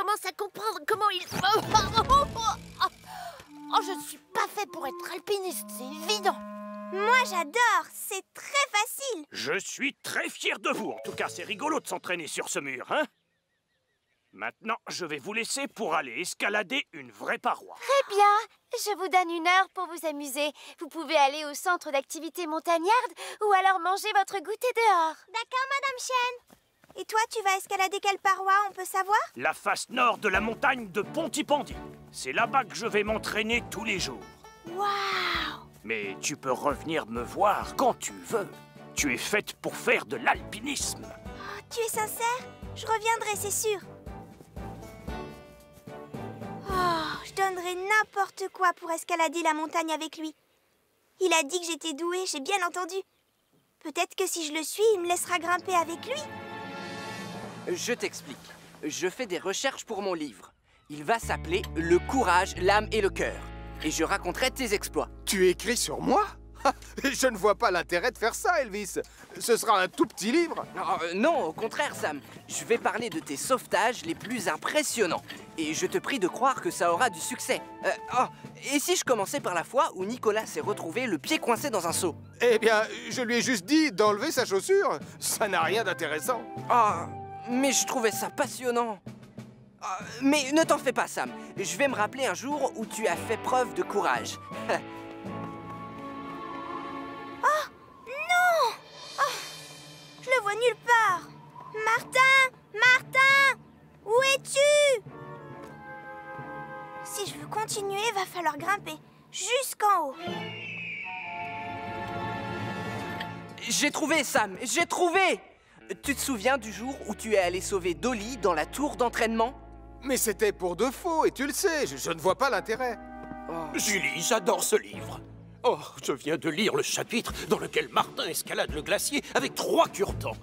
commence à comprendre comment il... Oh, je ne suis pas fait pour être alpiniste, c'est évident. Moi, j'adore. C'est très facile. Je suis très fier de vous. En tout cas, c'est rigolo de s'entraîner sur ce mur, hein? Maintenant, je vais vous laisser pour aller escalader une vraie paroi. Très bien. Je vous donne 1 heure pour vous amuser. Vous pouvez aller au centre d'activité montagnarde ou alors manger votre goûter dehors. D'accord, Madame Chen. Et toi, tu vas escalader quelle paroi, on peut savoir? La face nord de la montagne de Pontypandy. C'est là-bas que je vais m'entraîner tous les jours. Waouh! Mais tu peux revenir me voir quand tu veux. Tu es faite pour faire de l'alpinisme. Oh, tu es sincère? Je reviendrai, c'est sûr. Oh, je donnerais n'importe quoi pour escalader la montagne avec lui. Il a dit que j'étais douée, j'ai bien entendu. Peut-être que si je le suis, il me laissera grimper avec lui. Je t'explique. Je fais des recherches pour mon livre. Il va s'appeler « Le courage, l'âme et le cœur ». Et je raconterai tes exploits. Tu écris sur moi? Je ne vois pas l'intérêt de faire ça, Elvis. Ce sera un tout petit livre. Non, au contraire, Sam. Je vais parler de tes sauvetages les plus impressionnants. Et je te prie de croire que ça aura du succès. Et si je commençais par la fois où Nicolas s'est retrouvé le pied coincé dans un seau? Eh bien, je lui ai juste dit d'enlever sa chaussure. Ça n'a rien d'intéressant. Mais je trouvais ça passionnant. Mais ne t'en fais pas, Sam. Je vais me rappeler un jour où tu as fait preuve de courage. Oh, non! Oh, je le vois nulle part. Martin! Martin! Où es-tu? Si je veux continuer, va falloir grimper jusqu'en haut. J'ai trouvé, Sam, j'ai trouvé! Tu te souviens du jour où tu es allé sauver Dolly dans la tour d'entraînement? Mais c'était pour de faux, et tu le sais, je ne vois pas l'intérêt. Julie, j'adore ce livre. Oh, je viens de lire le chapitre dans lequel Martin escalade le glacier avec 3 cure-dents.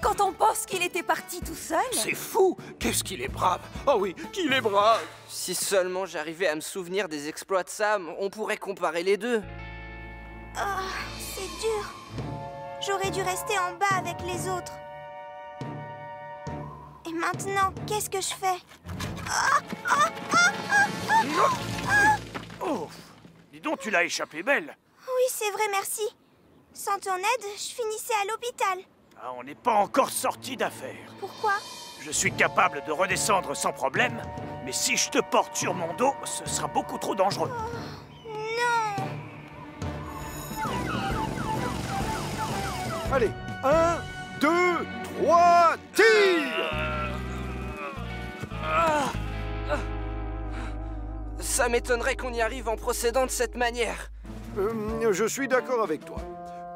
Quand on pense qu'il était parti tout seul... C'est fou! Qu'est-ce qu'il est brave! Oh oui, qu'il est brave! Si seulement j'arrivais à me souvenir des exploits de Sam, on pourrait comparer les deux. Oh, c'est dur. J'aurais dû rester en bas avec les autres. Et maintenant, qu'est-ce que je fais? Oh! Dis donc, tu l'as échappé belle. Oui, c'est vrai, merci. Sans ton aide, je finissais à l'hôpital. Ah, on n'est pas encore sorti d'affaire. Pourquoi? Je suis capable de redescendre sans problème, mais si je te porte sur mon dos, ce sera beaucoup trop dangereux. Non! Allez, 1, 2, 3, tire! Ça m'étonnerait qu'on y arrive en procédant de cette manière. Je suis d'accord avec toi.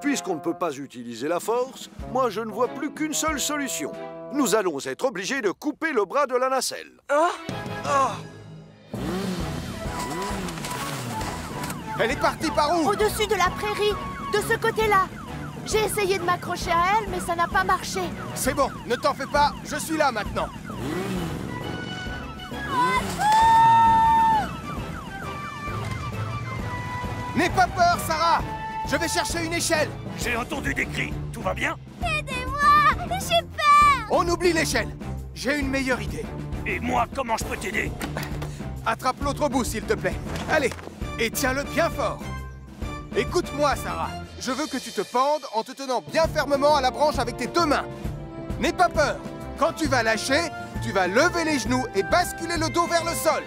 Puisqu'on ne peut pas utiliser la force, moi je ne vois plus qu'une seule solution. Nous allons être obligés de couper le bras de la nacelle. Elle est partie par où? Au-dessus de la prairie, de ce côté-là. J'ai essayé de m'accrocher à elle, mais ça n'a pas marché. C'est bon, ne t'en fais pas, je suis là maintenant. N'aie pas peur, Sarah! Je vais chercher une échelle. J'ai entendu des cris. Tout va bien? Aidez-moi! J'ai peur! On oublie l'échelle. J'ai une meilleure idée. Et moi, comment je peux t'aider? Attrape l'autre bout, s'il te plaît. Allez, et tiens-le bien fort. Écoute-moi, Sarah. Je veux que tu te pendes en te tenant bien fermement à la branche avec tes 2 mains. N'aie pas peur. Quand tu vas lâcher, tu vas lever les genoux et basculer le dos vers le sol.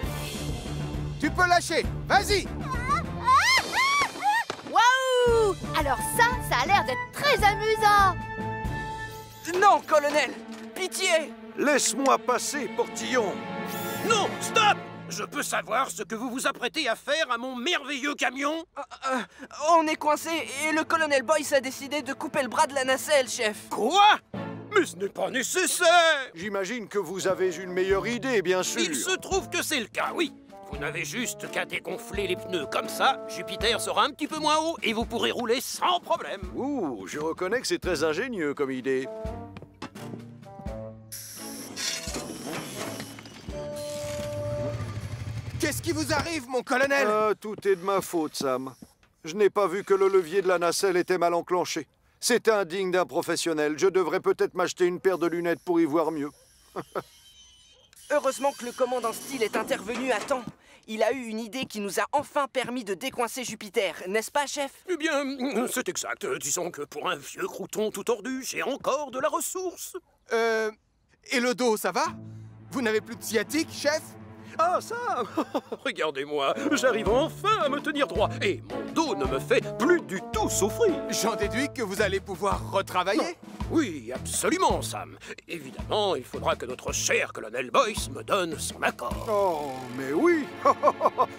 Tu peux lâcher. Vas-y. Waouh! Alors ça a l'air d'être très amusant. Non, colonel! Pitié! Laisse-moi passer, portillon. Non, stop! Je peux savoir ce que vous vous apprêtez à faire à mon merveilleux camion? On est coincé et le colonel Boyce a décidé de couper le bras de la nacelle, chef. Quoi? Mais ce n'est pas nécessaire! J'imagine que vous avez une meilleure idée, bien sûr. Il se trouve que c'est le cas, oui. Vous n'avez juste qu'à dégonfler les pneus comme ça, Jupiter sera un petit peu moins haut et vous pourrez rouler sans problème. Ouh, je reconnais que c'est très ingénieux comme idée. Qu'est-ce qui vous arrive, mon colonel? Tout est de ma faute, Sam. Je n'ai pas vu que le levier de la nacelle était mal enclenché. C'est indigne d'un professionnel. Je devrais peut-être m'acheter une paire de lunettes pour y voir mieux. Heureusement que le commandant Steele est intervenu à temps. Il a eu une idée qui nous a enfin permis de décoincer Jupiter, n'est-ce pas, chef? Eh bien, c'est exact. Disons que pour un vieux crouton tout tordu, j'ai encore de la ressource. Et le dos, ça va? Vous n'avez plus de sciatique, chef? Ah, ça regardez-moi, j'arrive enfin à me tenir droit. Et mon dos ne me fait plus du tout souffrir. J'en déduis que vous allez pouvoir retravailler? Non. Oui, absolument, Sam. Évidemment, il faudra que notre cher colonel Boyce me donne son accord. Oh, mais oui.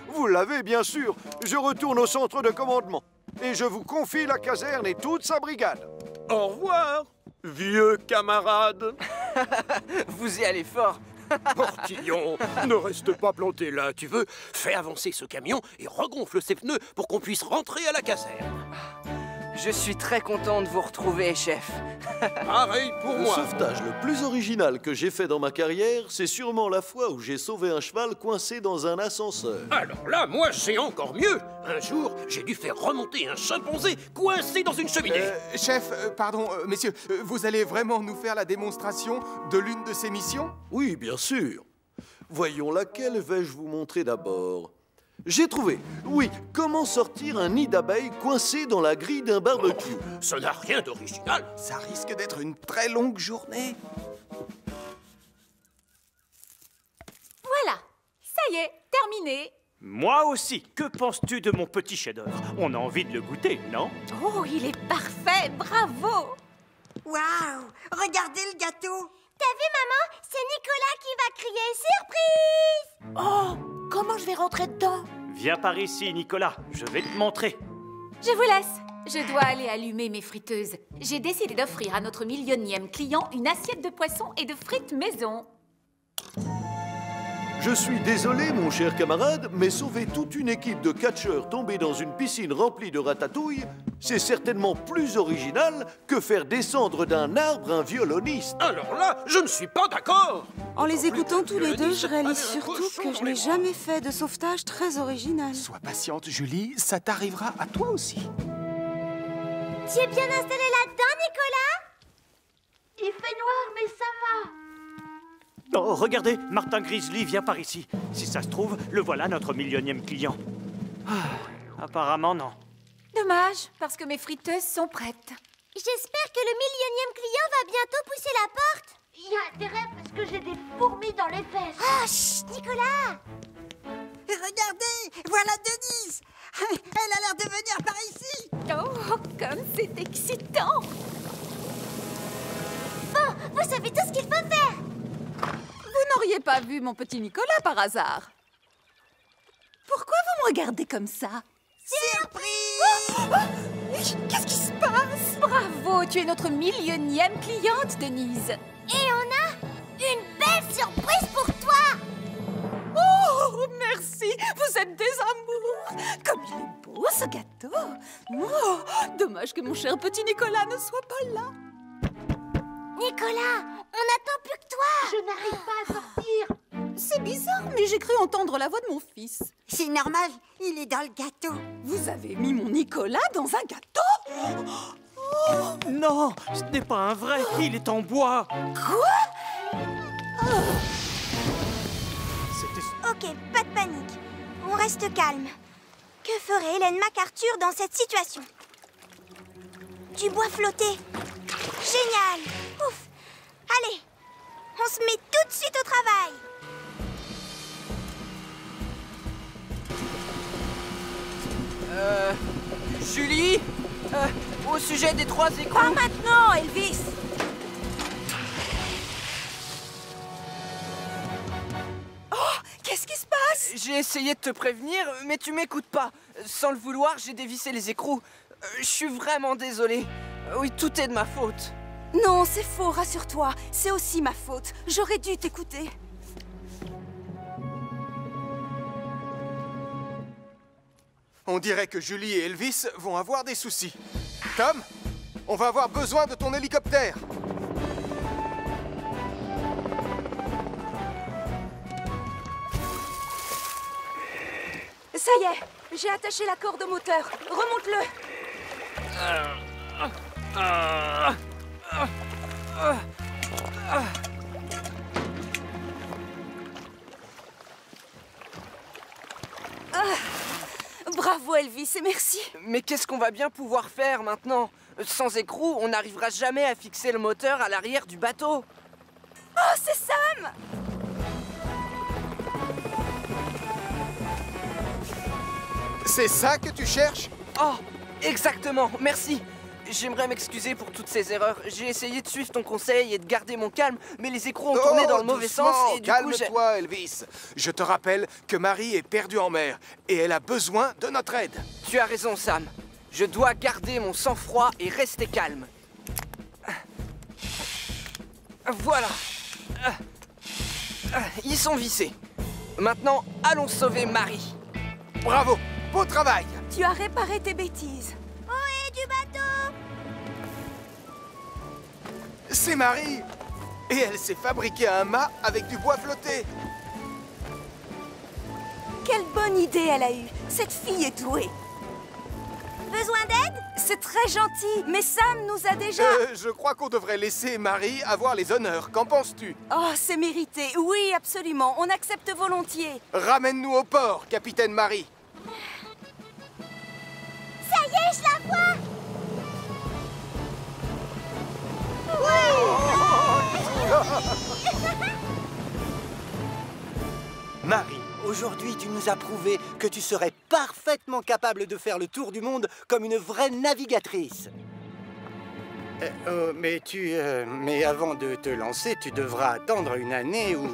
Vous l'avez, bien sûr. Je retourne au centre de commandement. Et je vous confie la caserne et toute sa brigade. Au revoir, vieux camarade. Vous y allez fort. Portillon, ne reste pas planté là, tu veux? Fais avancer ce camion et regonfle ses pneus pour qu'on puisse rentrer à la caserne. Je suis très content de vous retrouver, chef. Pareil pour Le moi. sauvetage le plus original que j'ai fait dans ma carrière, c'est sûrement la fois où j'ai sauvé un cheval coincé dans un ascenseur. Alors là, moi, j'ai encore mieux. Un jour, j'ai dû faire remonter un chimpanzé coincé dans une cheminée. Chef, pardon, messieurs, vous allez vraiment nous faire la démonstration de l'une de ces missions? Oui, bien sûr. Voyons, laquelle vais-je vous montrer d'abord? J'ai trouvé. Oui, comment sortir un nid d'abeilles coincé dans la grille d'un barbecue. Ça n'a rien d'original. Ça risque d'être une très longue journée. Voilà, ça y est, terminé. Moi aussi. Que penses-tu de mon petit chef-d'œuvre? On a envie de le goûter, non? Oh, il est parfait, bravo. Waouh! Regardez le gâteau! T'as vu, maman? C'est Nicolas qui va crier « Surprise !» Oh, comment je vais rentrer dedans? Viens par ici, Nicolas. Je vais te montrer. Je vous laisse. Je dois aller allumer mes friteuses. J'ai décidé d'offrir à notre millionième client une assiette de poisson et de frites maison. Je suis désolé, mon cher camarade, mais sauver toute une équipe de catcheurs tombés dans une piscine remplie de ratatouille, c'est certainement plus original que faire descendre d'un arbre un violoniste. Alors là, je ne suis pas d'accord. En les écoutant tous les deux, violoniste je réalise avait un surtout cochon que je dans les n'ai bras. jamais fait de sauvetage très original. Sois patiente, Julie, ça t'arrivera à toi aussi. Tu es bien installé là-dedans, Nicolas? Il fait noir, mais ça va. Oh, regardez, Martin Grizzly vient par ici. Si ça se trouve, le voilà notre millionième client. Ah, apparemment, non. Dommage, parce que mes friteuses sont prêtes. J'espère que le millionième client va bientôt pousser la porte. Il y a intérêt parce que j'ai des fourmis dans les fesses. Ah, chut, Nicolas! Regardez! Voilà Denise! Elle a l'air de venir par ici! Oh, comme c'est excitant. Bon, vous savez tout ce qu'il faut faire. Vous n'auriez pas vu mon petit Nicolas par hasard? Pourquoi vous me regardez comme ça? Surprise! Qu'est-ce qui se passe? Bravo, tu es notre millionième cliente, Denise. Et on a une belle surprise pour toi. Oh, merci, vous êtes des amours. Comme il est beau, ce gâteau. Oh, dommage que mon cher petit Nicolas ne soit pas là. Nicolas, on n'attend plus que toi. Je n'arrive pas à sortir. C'est bizarre, mais j'ai cru entendre la voix de mon fils. C'est normal, il est dans le gâteau. Vous avez mis mon Nicolas dans un gâteau? Non, ce n'est pas un vrai. Il est en bois. C'était... Ok, pas de panique. On reste calme. Que ferait Hélène MacArthur dans cette situation? Du bois flotté. Génial. Ouf. Allez, on se met tout de suite au travail. Julie, au sujet des 3 écrous... Pas maintenant, Elvis. Oh, qu'est-ce qui se passe? J'ai essayé de te prévenir, mais tu m'écoutes pas. Sans le vouloir, j'ai dévissé les écrous. Je suis vraiment désolé. Oui, tout est de ma faute. Non, c'est faux, rassure-toi. C'est aussi ma faute. J'aurais dû t'écouter. On dirait que Julie et Elvis vont avoir des soucis. Tom, on va avoir besoin de ton hélicoptère. Ça y est, j'ai attaché la corde au moteur. Remonte-le. Bravo Elvis et merci. Mais qu'est-ce qu'on va bien pouvoir faire maintenant? Sans écrou, on n'arrivera jamais à fixer le moteur à l'arrière du bateau. Oh, c'est Sam! C'est ça que tu cherches? Oh, exactement, merci. J'aimerais m'excuser pour toutes ces erreurs. J'ai essayé de suivre ton conseil et de garder mon calme, mais les écrous ont tourné dans le mauvais sens et du coup j'ai... Calme-toi, Elvis. Je te rappelle que Marie est perdue en mer et elle a besoin de notre aide. Tu as raison, Sam. Je dois garder mon sang-froid et rester calme. Voilà. Ils sont vissés. Maintenant, allons sauver Marie. Bravo, beau travail. Tu as réparé tes bêtises. Ohé, du bateau! C'est Marie. Et elle s'est fabriqué un mât avec du bois flotté. Quelle bonne idée elle a eue. Cette fille est douée. Besoin d'aide? C'est très gentil, mais Sam nous a déjà... Je crois qu'on devrait laisser Marie avoir les honneurs. Qu'en penses-tu? Oh, c'est mérité. Oui, absolument. On accepte volontiers. Ramène-nous au port, capitaine Marie. Ça y est, je la vois! Marie, aujourd'hui tu nous as prouvé que tu serais parfaitement capable de faire le tour du monde comme une vraie navigatrice. Mais avant de te lancer, tu devras attendre une année ou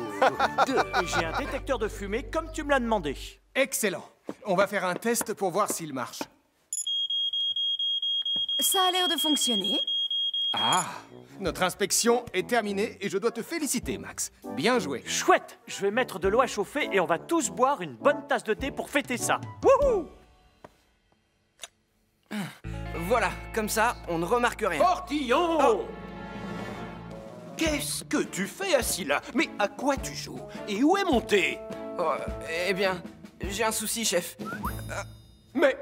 deux. J'ai un détecteur de fumée comme tu me l'as demandé. Excellent. On va faire un test pour voir s'il marche. Ça a l'air de fonctionner. Ah, notre inspection est terminée et je dois te féliciter, Max. Bien joué. Chouette, je vais mettre de l'eau à chauffer et on va tous boire une bonne tasse de thé pour fêter ça. Wouhou! Voilà, comme ça, on ne remarque rien. Portillon! Oh. Qu'est-ce que tu fais assis là? Mais à quoi tu joues? Et où est mon thé? Oh, eh bien, j'ai un souci, chef. Mais...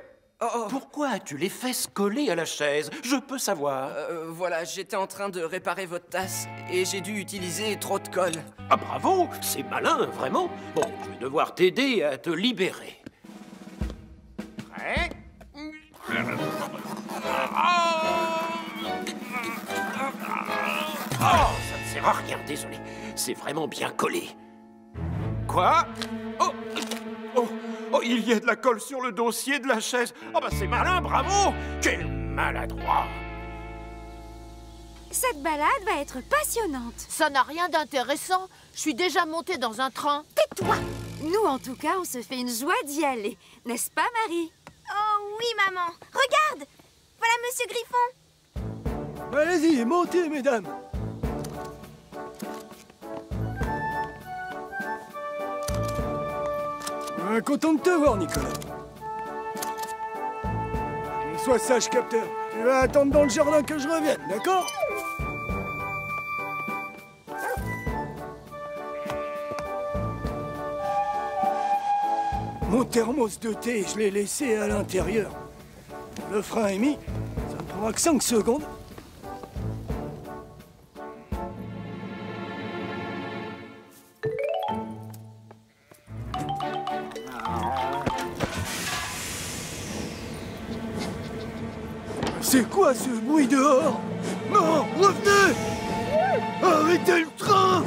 Oh. Pourquoi as-tu les fesses collées à la chaise? Je peux savoir. Voilà, j'étais en train de réparer votre tasse et j'ai dû utiliser trop de colle. Ah bravo, c'est malin, vraiment. Bon, je vais devoir t'aider à te libérer. Prêt? Oh, ça ne sert à rien, désolé. C'est vraiment bien collé. Quoi? Oh, il y a de la colle sur le dossier de la chaise. Oh, bah c'est malin, bravo! Quel maladroit! Cette balade va être passionnante. Ça n'a rien d'intéressant. Je suis déjà montée dans un train. Tais-toi! Nous, en tout cas, on se fait une joie d'y aller. N'est-ce pas, Marie? Oh oui, maman. Regarde! Voilà Monsieur Griffon. Allez-y, montez, mesdames. Content de te voir, Nicolas. Sois sage, capteur. Tu vas attendre dans le jardin que je revienne, d'accord? Mon thermos de thé, je l'ai laissé à l'intérieur. Le frein est mis. Ça ne prendra que 5 secondes. C'est quoi ce bruit dehors? Non, revenez! Arrêtez le train!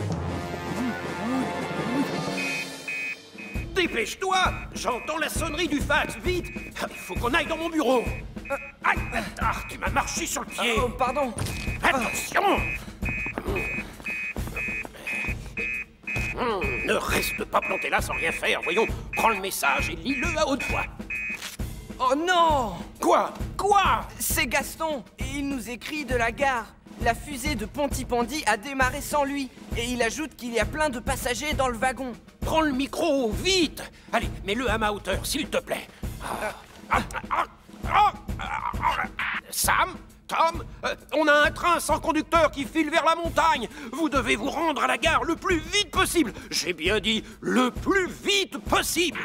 Dépêche-toi! J'entends la sonnerie du fax, vite! Il faut qu'on aille dans mon bureau! Aïe! Ah, tu m'as marché sur le pied! Oh, pardon! Attention! Ne reste pas planté là sans rien faire, voyons! Prends le message et lis-le à haute voix! Oh non! Quoi? Quoi? C'est Gaston, et il nous écrit de la gare. La fusée de Pontypandy a démarré sans lui, et il ajoute qu'il y a plein de passagers dans le wagon. Prends le micro, vite! Allez, mets-le à ma hauteur, s'il te plaît. Sam? Tom? On a un train sans conducteur qui file vers la montagne. Vous devez vous rendre à la gare le plus vite possible. J'ai bien dit le plus vite possible.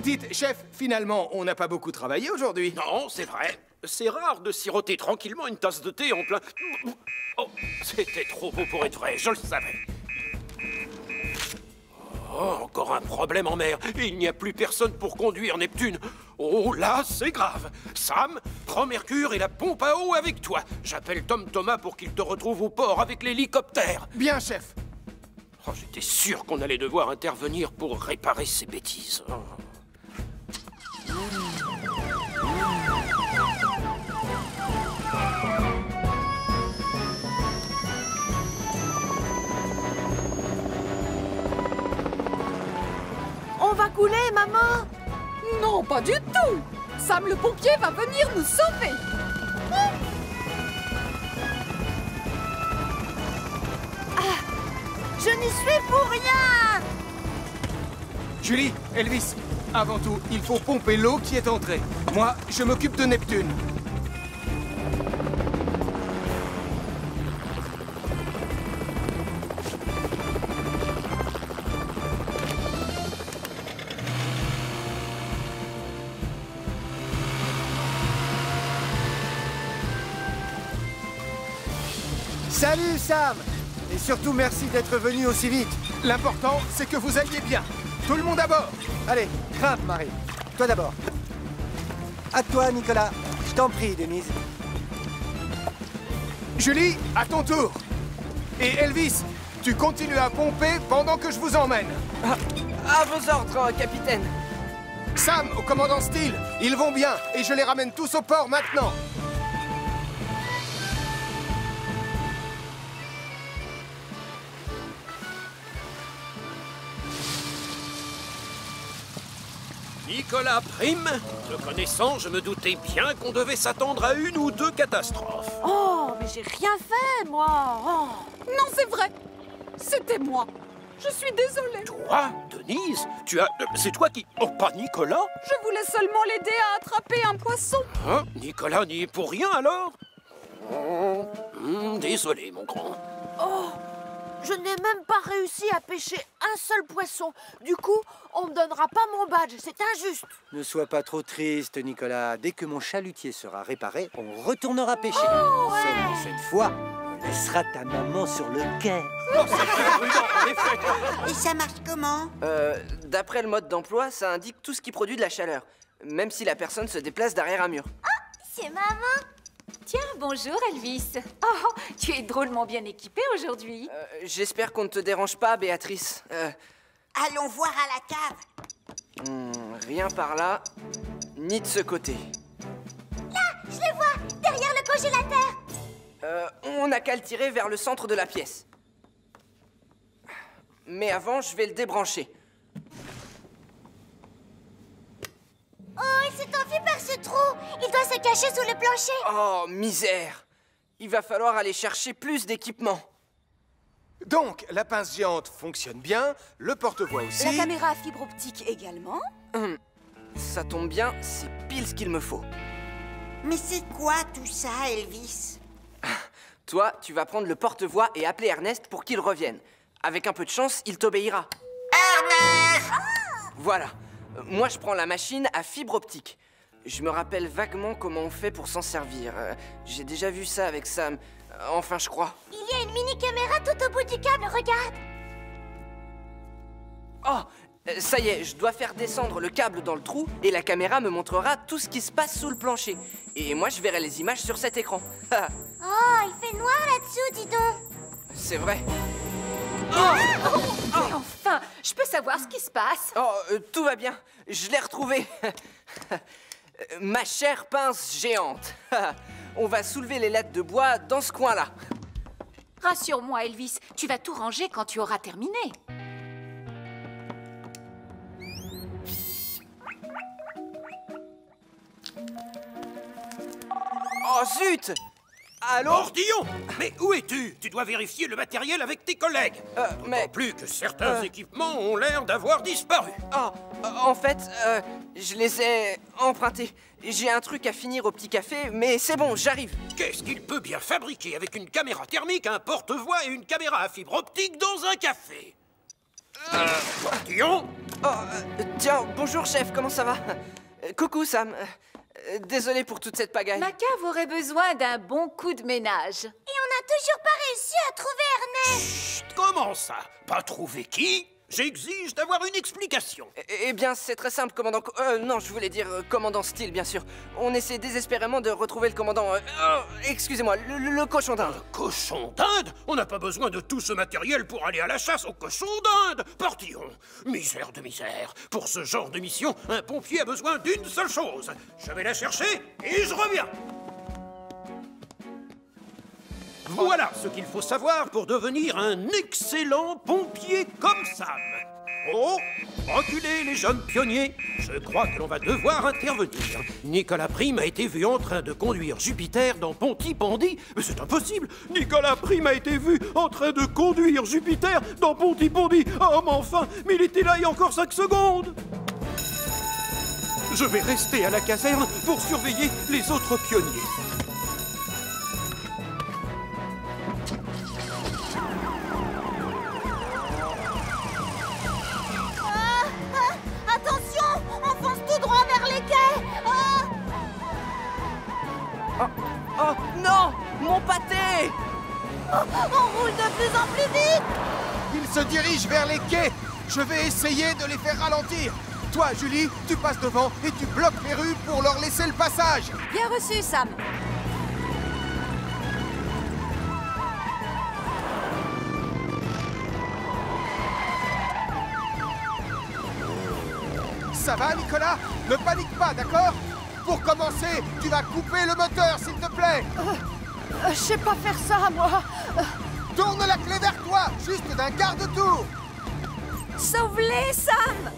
Dites, chef, finalement, on n'a pas beaucoup travaillé aujourd'hui. Non, c'est vrai. C'est rare de siroter tranquillement une tasse de thé en plein... Oh, c'était trop beau pour être vrai, je le savais. Oh, encore un problème en mer. Il n'y a plus personne pour conduire Neptune. Oh, là, c'est grave. Sam, prends Mercure et la pompe à eau avec toi. J'appelle Tom Thomas pour qu'il te retrouve au port avec l'hélicoptère. Bien, chef. Oh, j'étais sûr qu'on allait devoir intervenir pour réparer ces bêtises. Oh. On va couler, maman? Non, pas du tout. Sam le pompier va venir nous sauver. Je n'y suis pour rien! Julie, Elvis, avant tout, il faut pomper l'eau qui est entrée. Moi, je m'occupe de Neptune. Salut Sam! Et surtout merci d'être venu aussi vite. L'important, c'est que vous alliez bien. Tout le monde à bord. Allez, grimpe Marie. Toi d'abord. À toi Nicolas. Je t'en prie Denise. Julie, à ton tour. Et Elvis, tu continues à pomper pendant que je vous emmène. À vos ordres, capitaine. Sam, au commandant Steele, ils vont bien et je les ramène tous au port maintenant. Nicolas Prime, te connaissant, je me doutais bien qu'on devait s'attendre à une ou deux catastrophes. Oh, mais j'ai rien fait, moi. Oh. Non, c'est vrai. C'était moi. Je suis désolée. Toi, Denise, c'est toi qui... Oh, pas Nicolas? Je voulais seulement l'aider à attraper un poisson. Hein? Nicolas n'y est pour rien, alors? Oh, désolé, mon grand. Oh, je n'ai même pas réussi à pêcher un seul poisson. Du coup, on me donnera pas mon badge. C'est injuste. Ne sois pas trop triste, Nicolas. Dès que mon chalutier sera réparé, on retournera pêcher. Oh, ouais. Seulement cette fois, on laissera ta maman sur le quai. Oh, c'est très prudent, en effet. Et ça marche comment? D'après le mode d'emploi, ça indique tout ce qui produit de la chaleur. Même si la personne se déplace derrière un mur. Oh, c'est maman. Tiens, bonjour Elvis. Oh, tu es drôlement bien équipé aujourd'hui. J'espère qu'on ne te dérange pas, Béatrice. Allons voir à la cave. Rien par là, ni de ce côté. Là, je le vois, derrière le congélateur. On n'a qu'à le tirer vers le centre de la pièce. Mais avant, je vais le débrancher. Oh, il s'est enfui par ce trou. Il doit se cacher sous le plancher. Oh, misère! Il va falloir aller chercher plus d'équipement. Donc, la pince géante fonctionne bien, le porte-voix aussi. La caméra à fibre optique également. Ça tombe bien, c'est pile ce qu'il me faut. Mais c'est quoi tout ça, Elvis? Toi, tu vas prendre le porte-voix et appeler Ernest pour qu'il revienne. Avec un peu de chance, il t'obéira. Ernest! Voilà. Moi, je prends la machine à fibre optique. Je me rappelle vaguement comment on fait pour s'en servir. J'ai déjà vu ça avec Sam. Enfin, je crois. Il y a une mini-caméra tout au bout du câble, regarde. Oh, ça y est, je dois faire descendre le câble dans le trou et la caméra me montrera tout ce qui se passe sous le plancher. Et moi, je verrai les images sur cet écran. Oh, il fait noir là-dessous, dis donc. C'est vrai. Enfin, je peux savoir ce qui se passe. Oh, tout va bien. Je l'ai retrouvé. Ma chère pince géante. On va soulever les lattes de bois dans ce coin-là. Rassure-moi, Elvis, tu vas tout ranger quand tu auras terminé. Oh zut! Allô? Mordillon! Mais où es-tu? Tu dois vérifier le matériel avec tes collègues. Mais... D'autant plus que certains équipements ont l'air d'avoir disparu. En fait, je les ai empruntés. J'ai un truc à finir au petit café, mais c'est bon, j'arrive. Qu'est-ce qu'il peut bien fabriquer avec une caméra thermique, un porte-voix et une caméra à fibre optique dans un café? Mordillon? Tiens, bonjour chef, comment ça va? Coucou Sam. Désolé pour toute cette pagaille. Ma cave aurait besoin d'un bon coup de ménage. Et on n'a toujours pas réussi à trouver Ernest. Chut, comment ça? Pas trouver qui? J'exige d'avoir une explication. Eh bien, c'est très simple, commandant... non, je voulais dire commandant Steele, bien sûr. On essaie désespérément de retrouver le commandant... excusez-moi, le cochon d'Inde. Cochon d'Inde? On n'a pas besoin de tout ce matériel pour aller à la chasse au cochon d'Inde. Partons. Misère de misère. Pour ce genre de mission, un pompier a besoin d'une seule chose. Je vais la chercher et je reviens. Voilà ce qu'il faut savoir pour devenir un excellent pompier comme Sam. Oh, reculez les jeunes pionniers. Je crois que l'on va devoir intervenir. Nicolas Prime a été vu en train de conduire Jupiter dans Pontypandy. Mais c'est impossible. Nicolas Prime a été vu en train de conduire Jupiter dans Pontypandy. Oh, mais enfin, mais il était là il y a encore 5 secondes. Je vais rester à la caserne pour surveiller les autres pionniers. Oh non! Mon pâté! On roule de plus en plus vite! Ils se dirigent vers les quais. Je vais essayer de les faire ralentir. Toi, Julie, tu passes devant et tu bloques les rues pour leur laisser le passage. Bien reçu, Sam. Ça va, Nicolas? Ne panique pas, d'accord? Pour commencer, tu vas couper le moteur, s'il te plaît. Je sais pas faire ça, moi. Tourne la clé vers toi, juste d'un quart de tour. Sauve-les, Sam.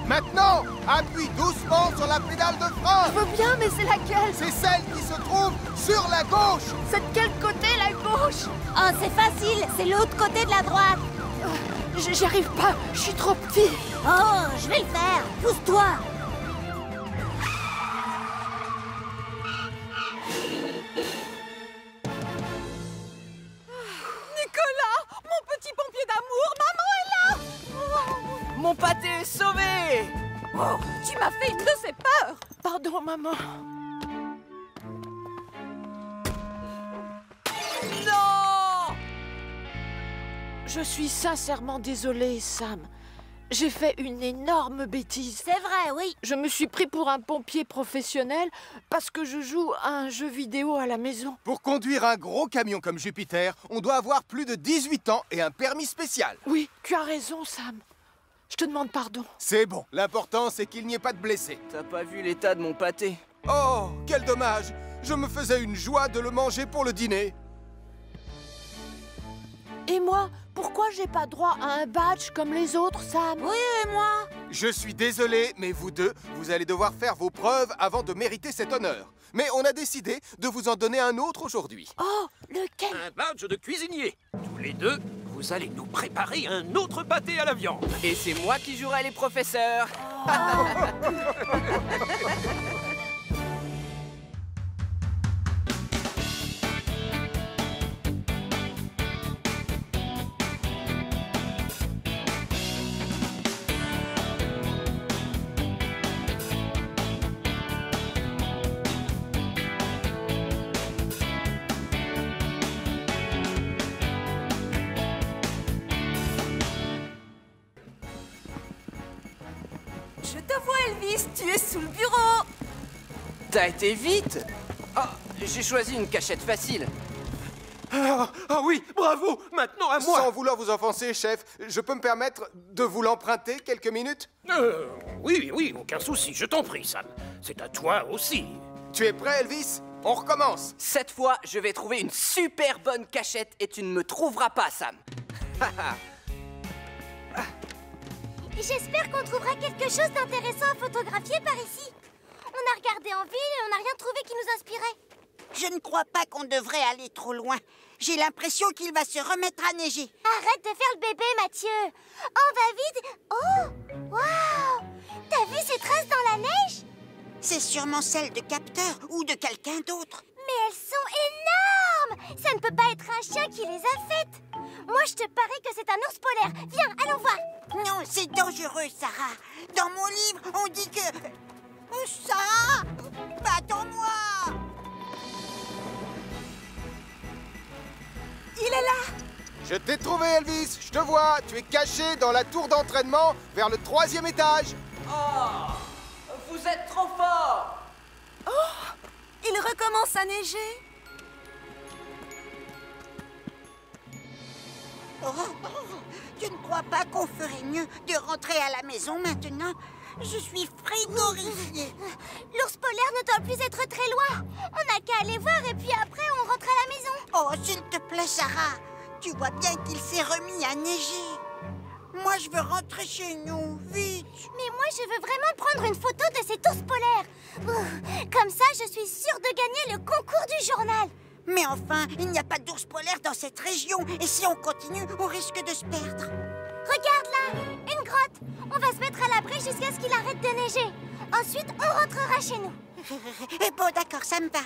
Maintenant, appuie doucement sur la pédale de frein. Je veux bien, mais c'est laquelle? C'est celle qui se trouve sur la gauche. C'est de quel côté, la gauche? Oh, c'est facile, c'est l'autre côté de la droite. J'y arrive pas, je suis trop petit. Oh, je vais le faire. Pousse-toi. Mon pâté est sauvé! Oh, tu m'as fait une de ces peurs! Pardon, maman. Non! Je suis sincèrement désolée, Sam. J'ai fait une énorme bêtise. C'est vrai, oui. Je me suis pris pour un pompier professionnel parce que je joue à un jeu vidéo à la maison. Pour conduire un gros camion comme Jupiter, on doit avoir plus de 18 ans et un permis spécial. Oui, tu as raison, Sam. Je te demande pardon. C'est bon. L'important, c'est qu'il n'y ait pas de blessés. T'as pas vu l'état de mon pâté? Oh, quel dommage. Je me faisais une joie de le manger pour le dîner. Et moi, pourquoi j'ai pas droit à un badge comme les autres, Sam? Oui, et moi? Je suis désolé, mais vous deux, vous allez devoir faire vos preuves avant de mériter cet honneur. Mais on a décidé de vous en donner un autre aujourd'hui. Oh, lequel? Un badge de cuisinier. Tous les deux, vous allez nous préparer un autre pâté à la viande. Et c'est moi qui jouerai les professeurs. Je te vois, Elvis, tu es sous le bureau. T'as été vite. Oh, j'ai choisi une cachette facile. Ah oui, bravo. Maintenant à moi. Sans vouloir vous offenser, chef, je peux me permettre de vous l'emprunter quelques minutes? Oui, aucun souci, je t'en prie, Sam. C'est à toi aussi. Tu es prêt, Elvis? On recommence. Cette fois, je vais trouver une super bonne cachette et tu ne me trouveras pas, Sam. J'espère qu'on trouvera quelque chose d'intéressant à photographier par ici. On a regardé en ville et on n'a rien trouvé qui nous inspirait. Je ne crois pas qu'on devrait aller trop loin. J'ai l'impression qu'il va se remettre à neiger. Arrête de faire le bébé, Mathieu. On va vite. Oh, waouh! T'as vu ces traces dans la neige? C'est sûrement celle de Capteur ou de quelqu'un d'autre. Mais elles sont énormes! Ça ne peut pas être un chien qui les a faites. Moi, je te parie que c'est un ours polaire. Viens, allons voir. Non, c'est dangereux, Sarah. Dans mon livre, on dit que... Sarah, attends-moi. Il est là. Je t'ai trouvé, Elvis. Je te vois. Tu es caché dans la tour d'entraînement vers le 3e étage. Oh, vous êtes trop fort. Oh, il recommence à neiger. Tu ne crois pas qu'on ferait mieux de rentrer à la maison maintenant? Je suis frigorifiée. L'ours polaire ne doit plus être très loin. On n'a qu'à aller voir et puis après on rentre à la maison. Oh, s'il te plaît, Sarah. Tu vois bien qu'il s'est remis à neiger. Moi, je veux rentrer chez nous, vite. Mais moi, je veux vraiment prendre une photo de cet ours polaire. Comme ça, je suis sûre de gagner le concours du journal. Mais enfin, il n'y a pas d'ours polaire dans cette région. Et si on continue, on risque de se perdre. Regarde là, une grotte. On va se mettre à l'abri jusqu'à ce qu'il arrête de neiger. Ensuite, on rentrera chez nous. Bon, d'accord, ça me va.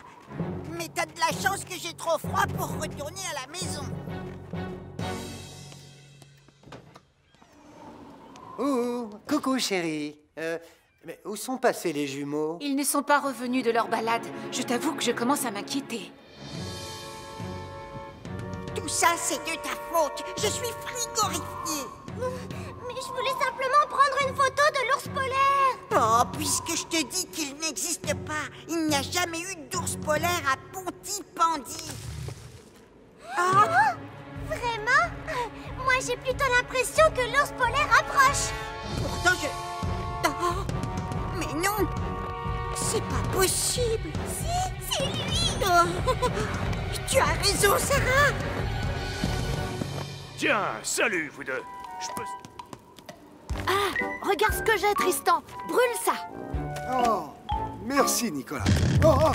Mais t'as de la chance que j'ai trop froid pour retourner à la maison. Oh, coucou chérie. Mais où sont passés les jumeaux? Ils ne sont pas revenus de leur balade. Je t'avoue que je commence à m'inquiéter. Tout ça, c'est de ta faute. Je suis frigorifiée. Mais je voulais simplement prendre une photo de l'ours polaire. Oh, puisque je te dis qu'il n'existe pas, il n'y a jamais eu d'ours polaire à Pontypandy. Oh, vraiment? Moi, j'ai plutôt l'impression que l'ours polaire approche. Pourtant, Oh, mais non, c'est pas possible. Si, c'est lui. Oh, tu as raison, Sarah. Tiens, salut, vous deux. Je peux... Ah, regarde ce que j'ai, Tristan. Brûle ça. Oh, merci, Nicolas. Oh.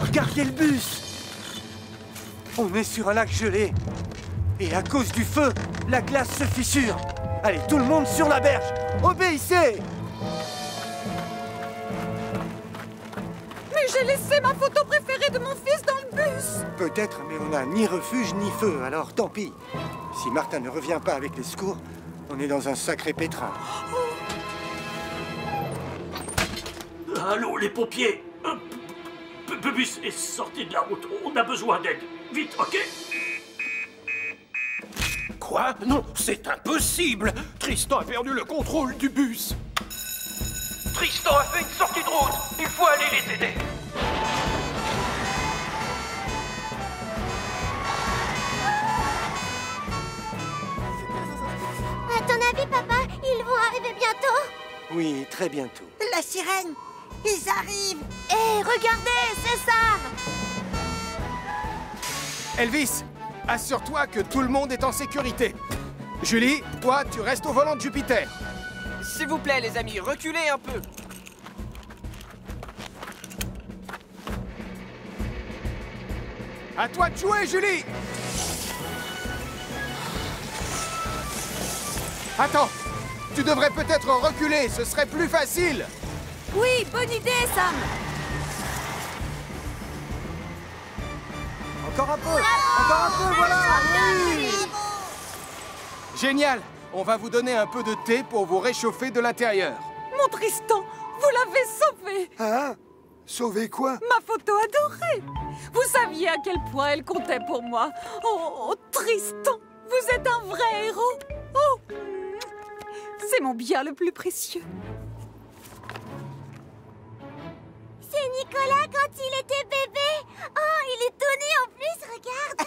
Regardez le bus. On est sur un lac gelé. Et à cause du feu, la glace se fissure. Allez, tout le monde sur la berge. Obéissez. Mais j'ai laissé ma photo préférée de mon fils dans le bus. Peut-être, mais on n'a ni refuge ni feu, alors tant pis. Si Martin ne revient pas avec les secours, on est dans un sacré pétrin. Allô, les pompiers. Bubus est sorti de la route. On a besoin d'aide. Vite, ok? Quoi? Non, c'est impossible. Tristan a perdu le contrôle du bus. Tristan a fait une sortie de route. Il faut aller les aider. À ton avis, papa, ils vont arriver bientôt? Oui, très bientôt. La sirène, ils arrivent. Hé, regardez, c'est Sam. Elvis, assure-toi que tout le monde est en sécurité. Julie, toi, tu restes au volant de Jupiter. S'il vous plaît, les amis, reculez un peu. À toi de jouer, Julie. Attends, tu devrais peut-être reculer, ce serait plus facile. Oui, bonne idée, Sam. Encore un peu. Encore un peu, voilà. Oui. Génial. On va vous donner un peu de thé pour vous réchauffer de l'intérieur. Mon Tristan, vous l'avez sauvé. Hein? Sauvé quoi? Ma photo adorée. Vous saviez à quel point elle comptait pour moi. Oh, Tristan, vous êtes un vrai héros. Oh, c'est mon bien le plus précieux. C'est Nicolas quand il était bébé. Oh, il est donné en plus, regarde.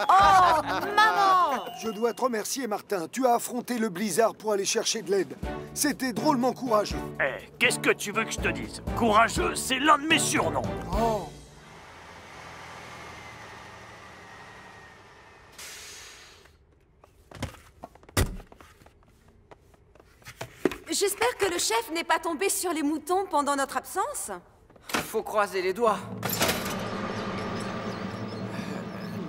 Oh, maman. Je dois te remercier, Martin. Tu as affronté le blizzard pour aller chercher de l'aide. C'était drôlement courageux. Eh, qu'est-ce que tu veux que je te dise? Courageux, c'est l'un de mes surnoms. Oh. J'espère que le chef n'est pas tombé sur les moutons pendant notre absence. Faut croiser les doigts.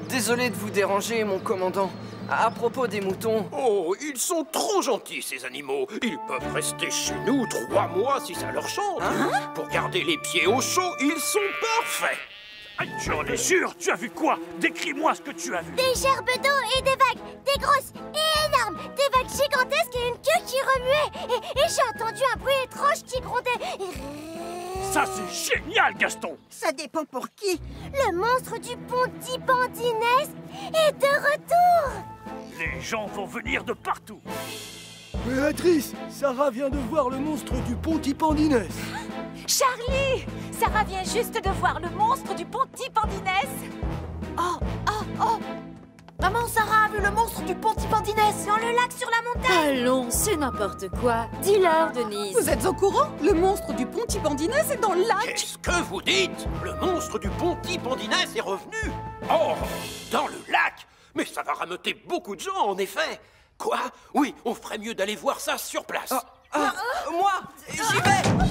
Désolé de vous déranger, mon commandant. À propos des moutons... Oh, ils sont trop gentils, ces animaux. Ils peuvent rester chez nous 3 mois si ça leur chante. Pour garder les pieds au chaud, ils sont parfaits. Ah, j'en ai sûr. Tu as vu quoi? Décris-moi ce que tu as vu. Des gerbes d'eau et des vagues, des grosses et énormes, des vagues gigantesques et une queue qui qui remuait et j'ai entendu un bruit étrange qui grondait. Ça, c'est génial, Gaston! Ça dépend pour qui. Le monstre du Pontipandines est de retour. Les gens vont venir de partout. Béatrice, Sarah vient de voir le monstre du Pontipandines. Charlie! Sarah vient juste de voir le monstre du Pontipandines. Oh, oh, oh! Maman Sarah a vu le monstre du Pontipandines Dans le lac sur la montagne. Allons, c'est n'importe quoi. Dis-leur, Denise. Vous êtes au courant? Le monstre du Pontipandines est dans le lac. Qu'est-ce que vous dites? Le monstre du Pontipandines est revenu? Oh, dans le lac? Mais ça va rameuter beaucoup de gens, en effet. Quoi? Oui, on ferait mieux d'aller voir ça sur place. Moi, j'y vais.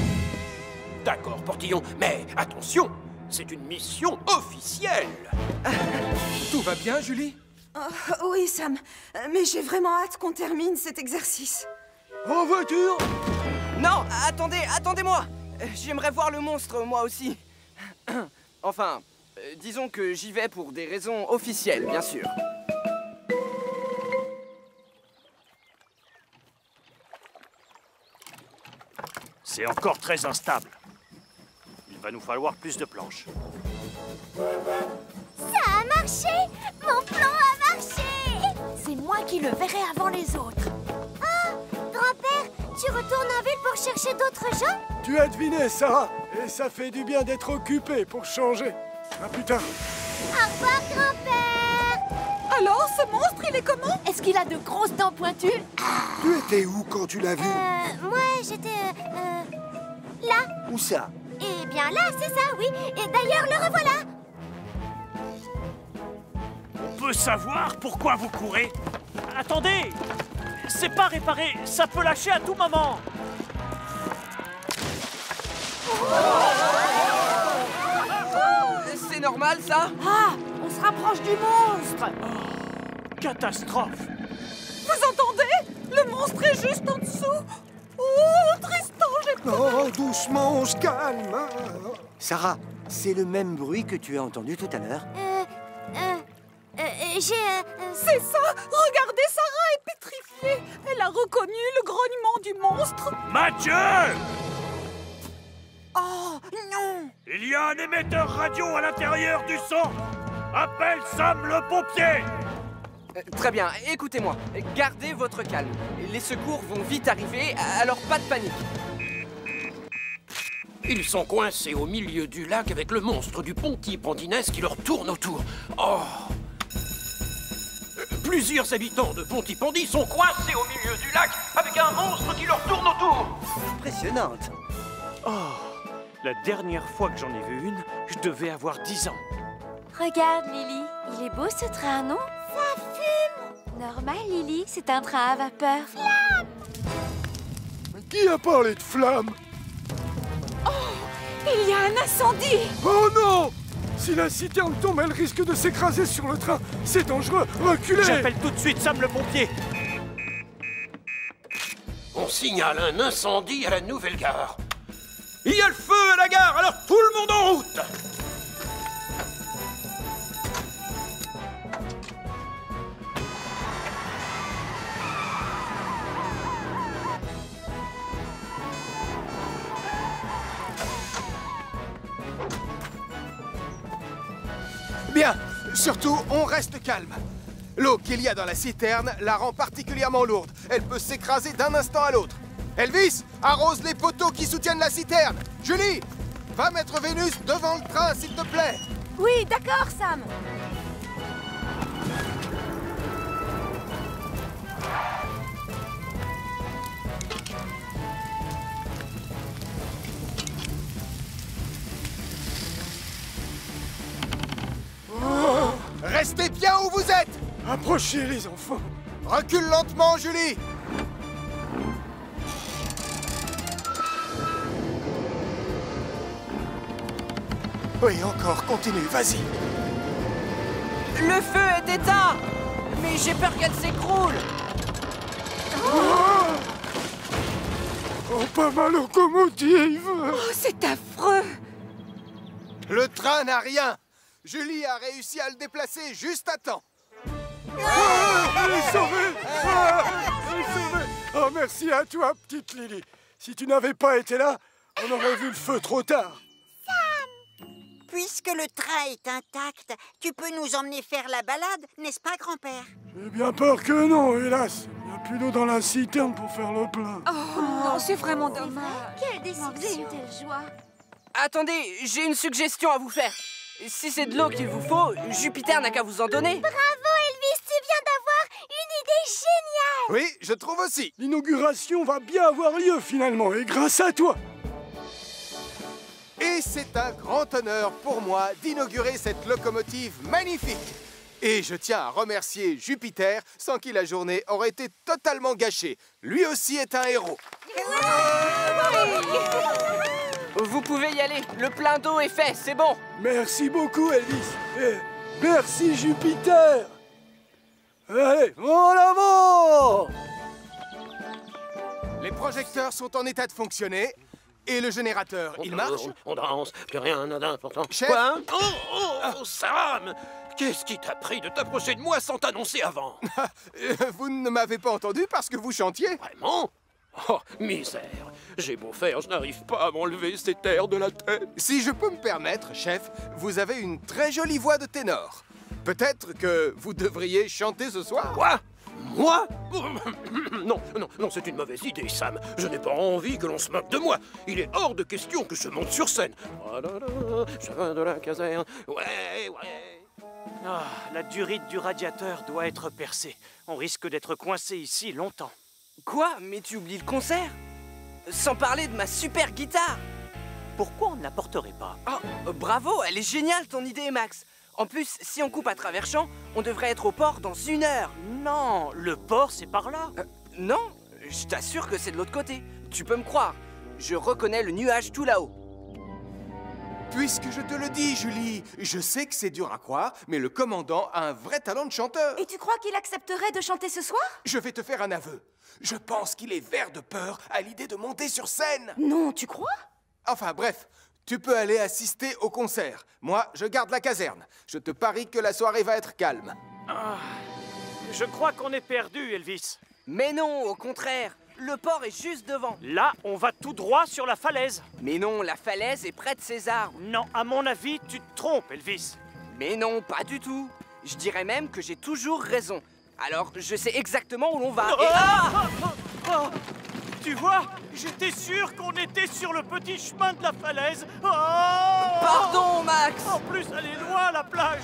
D'accord, Portillon, mais attention, c'est une mission officielle. Tout va bien, Julie? Oui, Sam. Mais j'ai vraiment hâte qu'on termine cet exercice. En voiture! Non, attendez-moi. J'aimerais voir le monstre, moi aussi. Enfin, disons que j'y vais pour des raisons officielles, bien sûr. C'est encore très instable. Il va nous falloir plus de planches. Ça a marché. Mon plan a marché. C'est moi qui le verrai avant les autres. Ah, grand-père, tu retournes en ville pour chercher d'autres gens? Tu as deviné, Sarah. Et ça fait du bien d'être occupé pour changer. À plus tard. Au revoir, grand-père. Alors, ce monstre, il est comment? Est-ce qu'il a de grosses dents pointues? Tu étais où quand tu l'as vu? Moi, j'étais... là. Où ça? Eh bien là, c'est ça, oui. Et d'ailleurs, le revoilà. On peut savoir pourquoi vous courez? Attendez! C'est pas réparé, ça peut lâcher à tout moment! C'est normal, ça? Ah! On se rapproche du monstre! Catastrophe! Vous entendez? Le monstre est juste en dessous. Oh, Tristan, j'ai peur. Oh, doucement, on se calme. Sarah, c'est le même bruit que tu as entendu tout à l'heure. C'est ça. Regardez, Sarah est pétrifiée. Elle a reconnu le grognement du monstre. Mathieu! Oh, non. Il y a un émetteur radio à l'intérieur du centre! Appelle Sam le pompier! Très bien, écoutez-moi. Gardez votre calme. Les secours vont vite arriver, alors pas de panique. Ils sont coincés au milieu du lac avec le monstre du Pontipandines qui leur tourne autour. Oh! Plusieurs habitants de Pontipandi sont coincés au milieu du lac avec un monstre qui leur tourne autour. Impressionnante. Oh! La dernière fois que j'en ai vu une, je devais avoir 10 ans. Regarde, Lily. Il est beau, ce train, non? Ça fume. Normal, Lily. C'est un train à vapeur. Qui a parlé de flamme? Il y a un incendie. Oh non! Si la citerne tombe, elle risque de s'écraser sur le train. C'est dangereux. Reculez! J'appelle tout de suite Sam le pompier. On signale un incendie à la nouvelle gare. Il y a le feu à la gare, alors tout le monde en route! Bien, surtout, on reste calme. L'eau qu'il y a dans la citerne la rend particulièrement lourde. Elle peut s'écraser d'un instant à l'autre. Elvis, arrose les poteaux qui soutiennent la citerne. Julie, va mettre Vénus devant le train, s'il te plaît. Oui, d'accord, Sam. Restez bien où vous êtes. Approchez, les enfants. Recule lentement, Julie. Oui, encore, continue, vas-y. Le feu est éteint. Mais j'ai peur qu'elle s'écroule. Oh, pas ma locomotive. Oh, c'est affreux. Le train n'a rien. Julie a réussi à le déplacer juste à temps. Elle est sauvée. Elle est sauvée. Oh, merci à toi, petite Lily. Si tu n'avais pas été là, on aurait vu le feu trop tard. Sam! Puisque le train est intact, tu peux nous emmener faire la balade, n'est-ce pas, grand-père? J'ai bien peur que non, hélas. Il n'y a plus d'eau dans la citerne pour faire le plein. Oh non, c'est vraiment dommage. Quelle déception! Quelle joie! Attendez, j'ai une suggestion à vous faire. Si c'est de l'eau qu'il vous faut, Jupiter n'a qu'à vous en donner. Bravo, Elvis, tu viens d'avoir une idée géniale! Oui, je trouve aussi. L'inauguration va bien avoir lieu finalement, et grâce à toi. Et c'est un grand honneur pour moi d'inaugurer cette locomotive magnifique. Et je tiens à remercier Jupiter, sans qui la journée aurait été totalement gâchée. Lui aussi est un héros. Vous pouvez y aller, le plein d'eau est fait, c'est bon. Merci beaucoup, Elvis. Et merci, Jupiter. Allez, en avant! Les projecteurs sont en état de fonctionner. Et le générateur, il marche? On danse, plus rien d'important. Chef. Quoi? Oh, Sam! Qu'est-ce qui t'a pris de t'approcher de moi sans t'annoncer avant? Vous ne m'avez pas entendu parce que vous chantiez? Vraiment? Oh, misère! J'ai beau faire, je n'arrive pas à m'enlever cet air de la tête. Si je peux me permettre, chef, vous avez une très jolie voix de ténor. Peut-être que vous devriez chanter ce soir? Quoi? Moi? Non, c'est une mauvaise idée, Sam. Je n'ai pas envie que l'on se moque de moi. Il est hors de question que je monte sur scène. Je viens de la caserne. Ouais. Ah, la durite du radiateur doit être percée. On risque d'être coincé ici longtemps. Quoi? Mais tu oublies le concert? Sans parler de ma super guitare. Pourquoi on ne la porterait pas? Oh, bravo, elle est géniale ton idée, Max. En plus, si on coupe à travers champs, on devrait être au port dans 1 heure. Non, le port, c'est par là. Non, je t'assure que c'est de l'autre côté. Tu peux me croire. Je reconnais le nuage tout là-haut. Puisque je te le dis, Julie, je sais que c'est dur à croire, mais le commandant a un vrai talent de chanteur. Et tu crois qu'il accepterait de chanter ce soir? Je vais te faire un aveu. Je pense qu'il est vert de peur à l'idée de monter sur scène. Non, tu crois? Enfin, bref. Tu peux aller assister au concert. Moi, je garde la caserne. Je te parie que la soirée va être calme. Je crois qu'on est perdu, Elvis. Mais non, au contraire. Le port est juste devant. Là, on va tout droit sur la falaise. Mais non, la falaise est près de ces arbres. Non, à mon avis, tu te trompes, Elvis. Mais non, pas du tout. Je dirais même que j'ai toujours raison. Alors, je sais exactement où l'on va. Tu vois, j'étais sûr qu'on était sur le petit chemin de la falaise. Pardon, Max. En plus, elle est loin, la plage.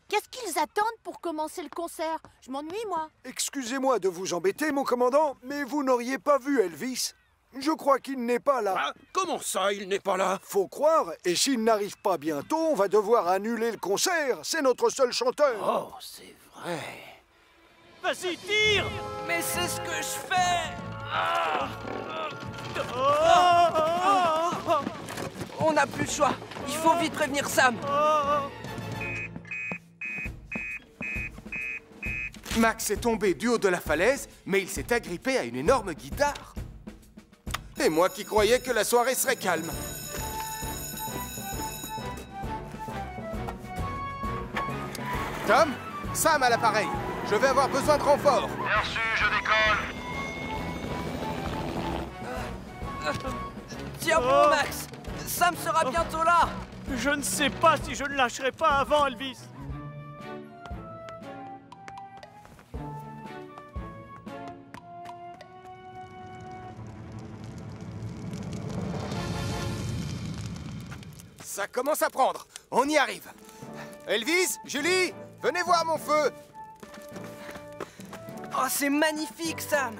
Qu'est-ce qu'ils attendent pour commencer le concert? Je m'ennuie, moi. Excusez-moi de vous embêter, mon commandant, mais vous n'auriez pas vu Elvis. Je crois qu'il n'est pas là. Ah, comment ça, il n'est pas là? Faut croire, et s'il n'arrive pas bientôt, on va devoir annuler le concert. C'est notre seul chanteur. Oh, c'est vrai. Vas-y, tire! Mais c'est ce que je fais. On n'a plus le choix. Il faut vite prévenir Sam. Max est tombé du haut de la falaise, mais il s'est agrippé à une énorme guitare. Et moi qui croyais que la soirée serait calme. Tom, Sam à l'appareil. Je vais avoir besoin de renfort. Bien reçu, je décolle. Tiens bon, Max. Sam sera bientôt là. Je ne sais pas si je ne lâcherai pas avant, Elvis. Ça commence à prendre. On y arrive. Elvis, Julie, venez voir mon feu. Oh, c'est magnifique, Sam.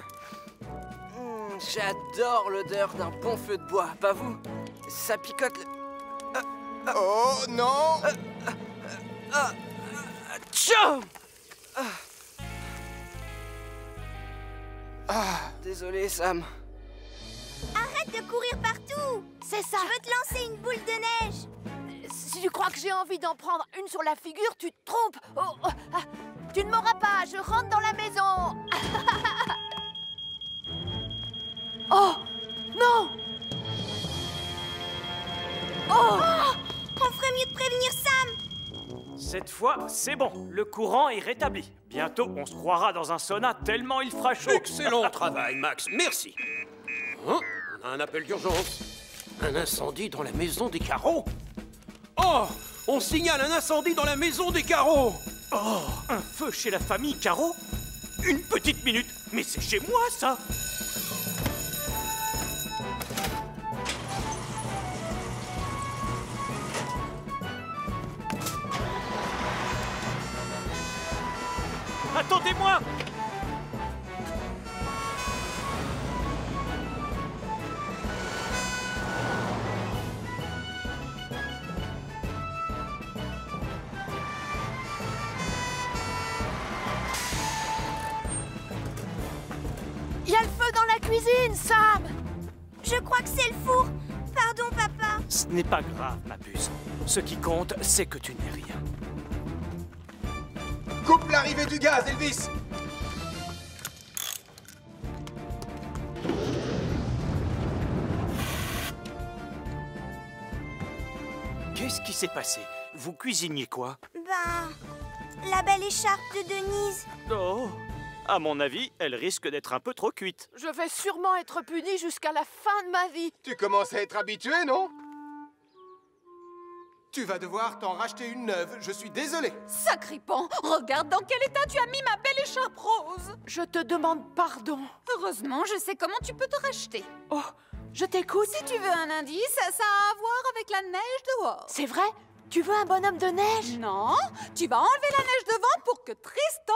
J'adore l'odeur d'un bon feu de bois, pas vous? Ça picote le... Oh, non. Tchou! Désolé, Sam. Arrête de courir partout! C'est ça! Je veux te lancer une boule de neige! Si tu crois que j'ai envie d'en prendre une sur la figure, tu te trompes! Tu ne m'auras pas, je rentre dans la maison! Oh! Non! Oh! On ferait mieux de prévenir Sam! Cette fois, c'est bon. Le courant est rétabli. Bientôt, on se croira dans un sauna tellement il fera chaud. Excellent travail, Max. Merci. Hein? On a un appel d'urgence. Un incendie dans la maison des carreaux. Oh! On signale un incendie dans la maison des carreaux. Oh! Un feu chez la famille Carreau? Une petite minute. Mais c'est chez moi, ça! Attendez-moi! Il y a le feu dans la cuisine, Sam! Je crois que c'est le four. Pardon, papa. Ce n'est pas grave, ma puce. Ce qui compte, c'est que tu n'es rien. Coupe l'arrivée du gaz, Elvis! Qu'est-ce qui s'est passé? Vous cuisiniez quoi? Ben, la belle écharpe de Denise. Oh! À mon avis, elle risque d'être un peu trop cuite. Je vais sûrement être punie jusqu'à la fin de ma vie. Tu commences à être habitué, non? Tu vas devoir t'en racheter une neuve, je suis désolé. Sacripant, regarde dans quel état tu as mis ma belle écharpe rose. Je te demande pardon. Heureusement, je sais comment tu peux te racheter. Oh, je t'écoute. Si tu veux un indice, ça a à voir avec la neige dehors. C'est vrai? Tu veux un bonhomme de neige? Non, tu vas enlever la neige devant pour que Tristan...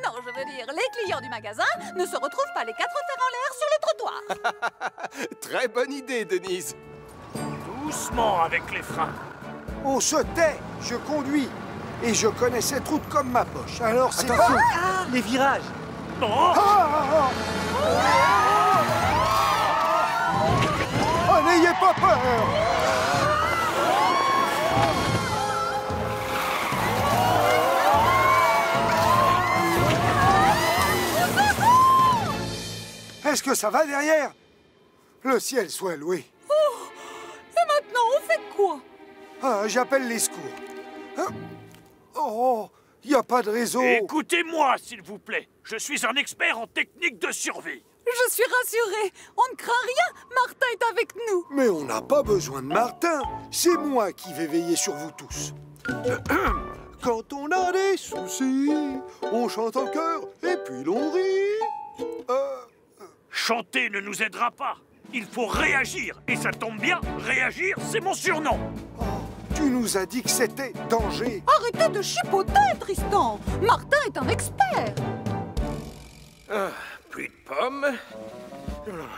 non, je veux dire, les clients du magasin ne se retrouvent pas les quatre fers en l'air sur le trottoir. Très bonne idée, Denise. Doucement avec les freins. On se tait, je conduis. Et je connais cette route comme ma poche. Alors c'est Attention, pas... les virages. Oh! Oh, n'ayez pas peur! Est-ce que ça va derrière? Le ciel soit loué. Oh, et maintenant, on fait quoi? Ah, j'appelle les secours. Hein? Oh, il n'y a pas de réseau. Écoutez-moi, s'il vous plaît. Je suis un expert en technique de survie. Je suis rassurée. On ne craint rien. Martin est avec nous. Mais on n'a pas besoin de Martin. C'est moi qui vais veiller sur vous tous. Quand on a des soucis, on chante en chœur et puis l'on rit. Chanter ne nous aidera pas. Il faut réagir. Et ça tombe bien, réagir, c'est mon surnom. Oh, tu nous as dit que c'était danger. Arrêtez de chipoter, Tristan. Martin est un expert. Ah, plus de pommes.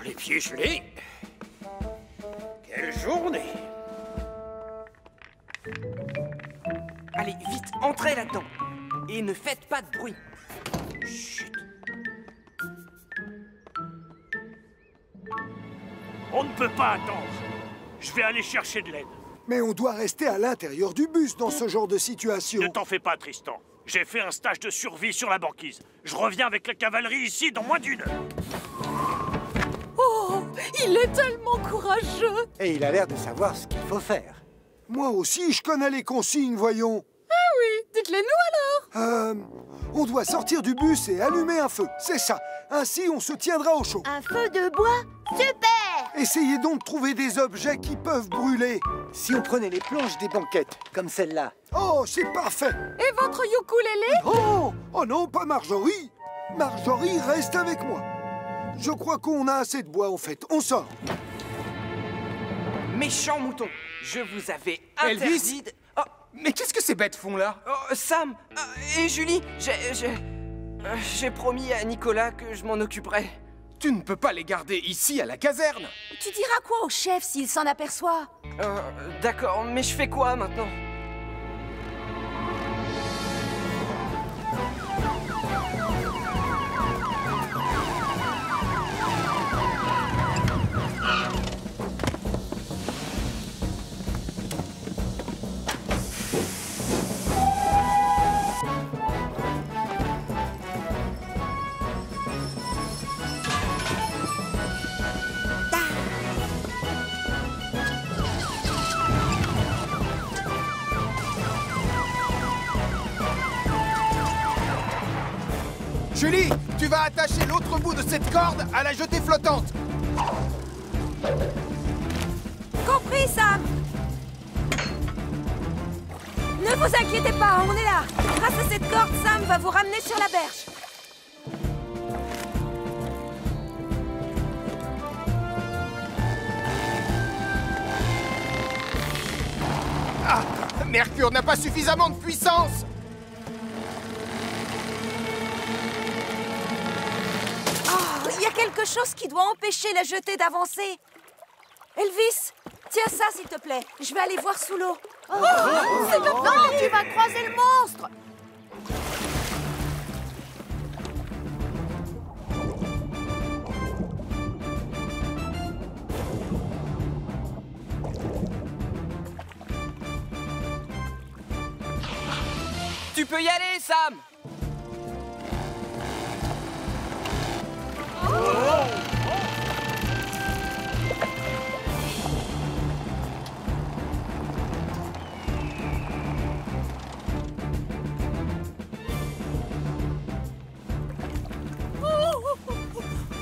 Les pieds gelés. Quelle journée! Allez, vite, entrez là-dedans. Et ne faites pas de bruit. Chut. On ne peut pas attendre. Je vais aller chercher de l'aide. Mais on doit rester à l'intérieur du bus dans ce genre de situation. Ne t'en fais pas, Tristan. J'ai fait un stage de survie sur la banquise. Je reviens avec la cavalerie ici dans moins d'une heure. Oh, il est tellement courageux. Et il a l'air de savoir ce qu'il faut faire. Moi aussi, je connais les consignes, voyons. Ah oui, dites-les-nous alors. On doit sortir du bus et allumer un feu, c'est ça. Ainsi, on se tiendra au chaud. Un feu de bois? Super! Essayez donc de trouver des objets qui peuvent brûler. Si on prenait les planches des banquettes, comme celle-là. Oh, c'est parfait. Et votre ukulélé? Oh! Oh non, pas Marjorie. Marjorie, reste avec moi. Je crois qu'on a assez de bois, en fait. On sort. Méchant mouton, je vous avais interdit Elvis de... Oh, mais qu'est-ce que ces bêtes font là? Oh, Sam et Julie, j'ai promis à Nicolas que je m'en occuperais. Tu ne peux pas les garder ici à la caserne. Tu diras quoi au chef s'il s'en aperçoit? D'accord, mais je fais quoi maintenant? Julie, tu vas attacher l'autre bout de cette corde à la jetée flottante. Compris, Sam. Ne vous inquiétez pas, on est là. Grâce à cette corde, Sam va vous ramener sur la berge. Ah, Mercure n'a pas suffisamment de puissance. Oh, il y a quelque chose qui doit empêcher la jetée d'avancer. Elvis, tiens ça, s'il te plaît. Je vais aller voir sous l'eau. C'est pas non, tu vas croiser le monstre. Tu peux y aller, Sam.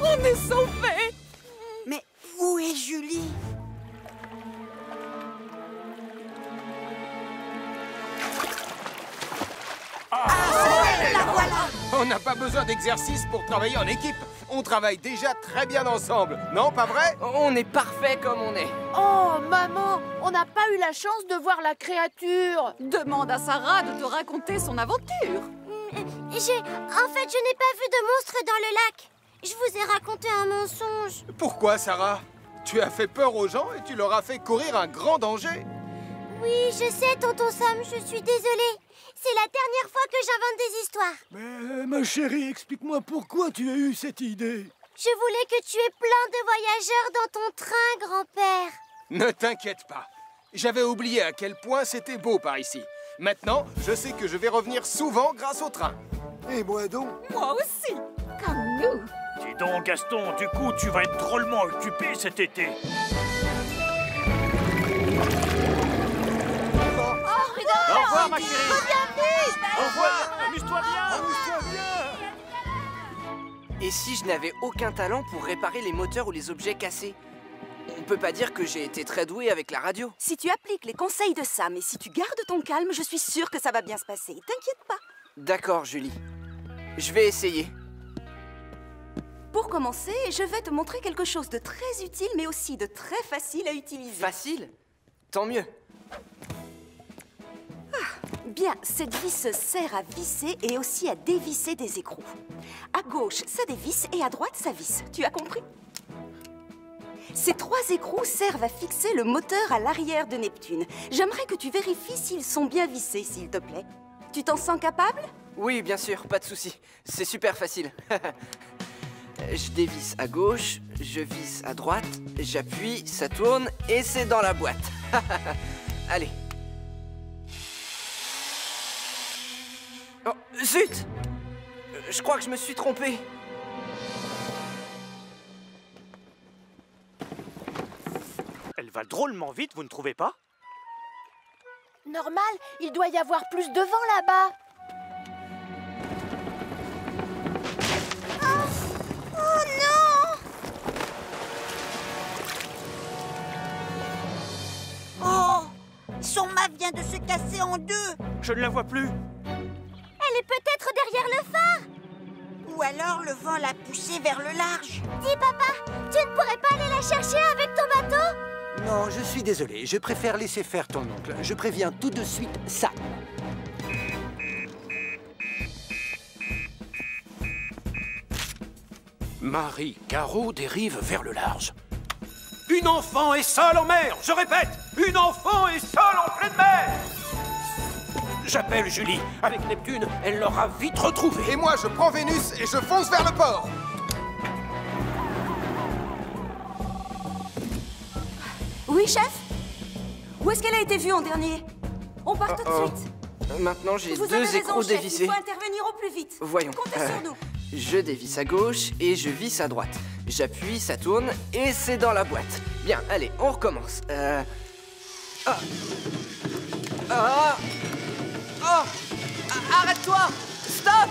On est sauvés. Mais où est Julie? La voilà. On n'a pas besoin d'exercice pour travailler en équipe. On travaille déjà très bien ensemble. Non, pas vrai? On est parfait comme on est. Oh, maman, on n'a pas eu la chance de voir la créature. Demande à Sarah de te raconter son aventure. En fait, je n'ai pas vu de monstre dans le lac. Je vous ai raconté un mensonge. Pourquoi, Sarah? Tu as fait peur aux gens et tu leur as fait courir un grand danger. Oui, je sais, tonton Sam, je suis désolée. C'est la dernière fois que j'invente des histoires. Mais ma chérie, explique-moi pourquoi tu as eu cette idée. Je voulais que tu aies plein de voyageurs dans ton train, grand-père. Ne t'inquiète pas. J'avais oublié à quel point c'était beau par ici. Maintenant, je sais que je vais revenir souvent grâce au train. Et moi donc? Moi aussi, comme nous. Dis donc, Gaston, du coup, tu vas être drôlement occupé cet été. Au revoir, ma chérie. Au revoir. Amuse-toi bien. Et si je n'avais aucun talent pour réparer les moteurs ou les objets cassés? On peut pas dire que j'ai été très doué avec la radio. Si tu appliques les conseils de Sam et si tu gardes ton calme, je suis sûre que ça va bien se passer. T'inquiète pas. D'accord, Julie. Je vais essayer. Pour commencer, je vais te montrer quelque chose de très utile, mais aussi de très facile à utiliser. Facile? Tant mieux. Bien, cette vis sert à visser et aussi à dévisser des écrous. À gauche, ça dévisse et à droite, ça visse. Tu as compris? Ces 3 écrous servent à fixer le moteur à l'arrière de Neptune. J'aimerais que tu vérifies s'ils sont bien vissés, s'il te plaît. Tu t'en sens capable? Oui, bien sûr, pas de souci. C'est super facile. Je dévisse à gauche, je visse à droite, j'appuie, ça tourne et c'est dans la boîte. Allez. Oh, zut! Je crois que je me suis trompé. Elle va drôlement vite, vous ne trouvez pas? Normal, il doit y avoir plus de vent là-bas. Oh non! Oh! Son mât vient de se casser en 2. Je ne la vois plus. Elle est peut-être derrière le phare. Ou alors le vent l'a poussée vers le large. Dis, papa, tu ne pourrais pas aller la chercher avec ton bateau? Non, je suis désolé. Je préfère laisser faire ton oncle. Je préviens tout de suite ça. Marie Caro dérive vers le large. Une enfant est seule en mer. Je répète, une enfant est seule en pleine mer. J'appelle Julie. Avec Neptune, elle l'aura vite retrouvée. Et moi, je prends Vénus et je fonce vers le port. Oui, chef? Où est-ce qu'elle a été vue en dernier? On part tout de suite. Maintenant, j'ai Vous 2 avez raison, écrous chef. dévissés. Il faut intervenir au plus vite. Voyons. Comptez sur nous. Je dévisse à gauche et je visse à droite. J'appuie, ça tourne et c'est dans la boîte. Bien, allez, on recommence. Arrête-toi! Stop!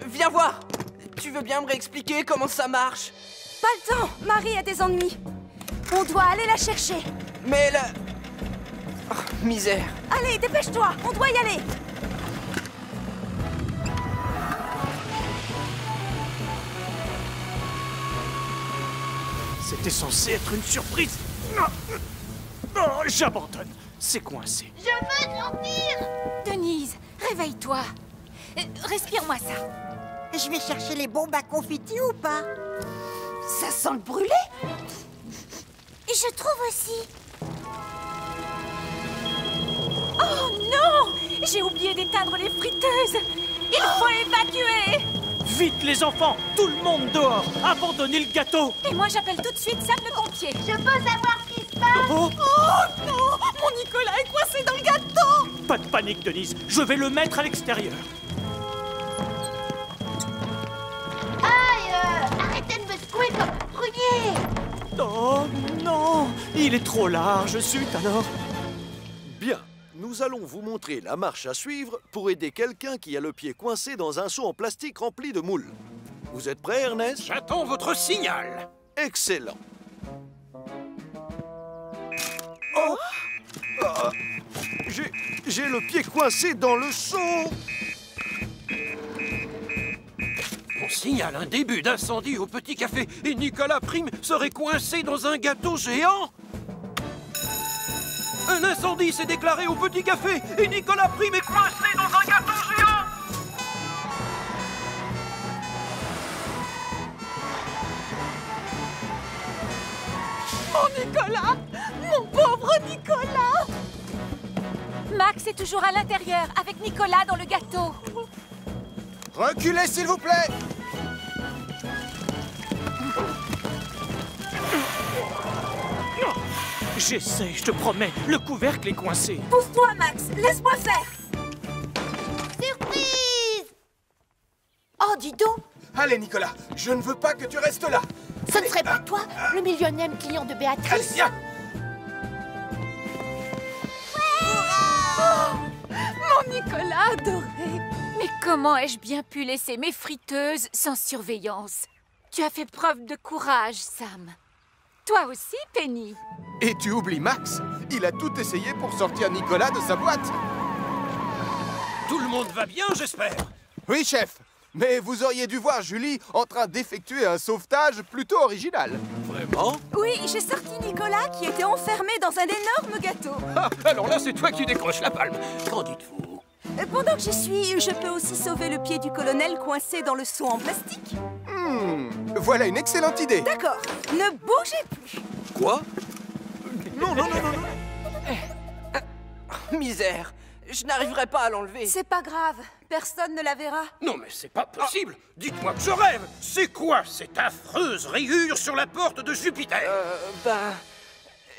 Viens voir. Tu veux bien me réexpliquer comment ça marche? Pas le temps. Marie a des ennuis. On doit aller la chercher. Mais la... Oh, misère. Allez, dépêche-toi. On doit y aller. C'était censé être une surprise. Oh, j'abandonne. C'est coincé. Je veux sortir. Denise, réveille-toi. Respire-moi ça. Je vais chercher les bombes à confetti ou pas? Ça sent le brûlé. Je trouve aussi. Oh non! J'ai oublié d'éteindre les friteuses. Il faut évacuer. Vite les enfants, tout le monde dehors. Abandonnez le gâteau. Et moi j'appelle tout de suite Sam le pompier. Je peux savoir ce qui se passe? Oh, Oh non! Mon Nicolas est coincé dans le gâteau! pas de panique, Denise. Je vais le mettre à l'extérieur. Aïe, arrêtez de me secouer comme un prunier. Oh non, il est trop large, zut alors. Bien, nous allons vous montrer la marche à suivre pour aider quelqu'un qui a le pied coincé dans un seau en plastique rempli de moules. Vous êtes prêt, Ernest? J'attends votre signal. Excellent. Oh J'ai le pied coincé dans le seau. On signale un début d'incendie au Petit Café et Nicolas Prime serait coincé dans un gâteau géant. Un incendie s'est déclaré au Petit Café et Nicolas Prime est coincé dans un gâteau géant. Mon Nicolas! Mon pauvre Nicolas! Max est toujours à l'intérieur avec Nicolas dans le gâteau. Reculez, s'il vous plaît. J'essaie, je te promets, le couvercle est coincé. Pousse-toi, Max. Laisse-moi faire. Surprise! Oh, dis donc, Allez, Nicolas, je ne veux pas que tu restes là. ce ne serait pas toi, le millionième client de Allez, Béatrice? viens. Mon Nicolas adoré! Mais comment ai-je bien pu laisser mes friteuses sans surveillance? Tu as fait preuve de courage, Sam. Toi aussi, Penny. Et tu oublies Max. Il a tout essayé pour sortir Nicolas de sa boîte. Tout le monde va bien, j'espère. Oui, chef. Mais vous auriez dû voir Julie en train d'effectuer un sauvetage plutôt original. Vraiment? Oui, j'ai sorti Nicolas qui était enfermé dans un énorme gâteau. Ah, alors là, c'est toi qui décroches la palme. Qu'en dites-vous? Pendant que j'y suis, je peux aussi sauver le pied du colonel coincé dans le seau en plastique. Voilà une excellente idée. D'accord, ne bougez plus. Quoi? Non, non, non, non, non. Misère. Je n'arriverai pas à l'enlever. C'est pas grave, personne ne la verra. Non, mais c'est pas possible. Dites-moi que je rêve. C'est quoi cette affreuse rayure sur la porte de Jupiter?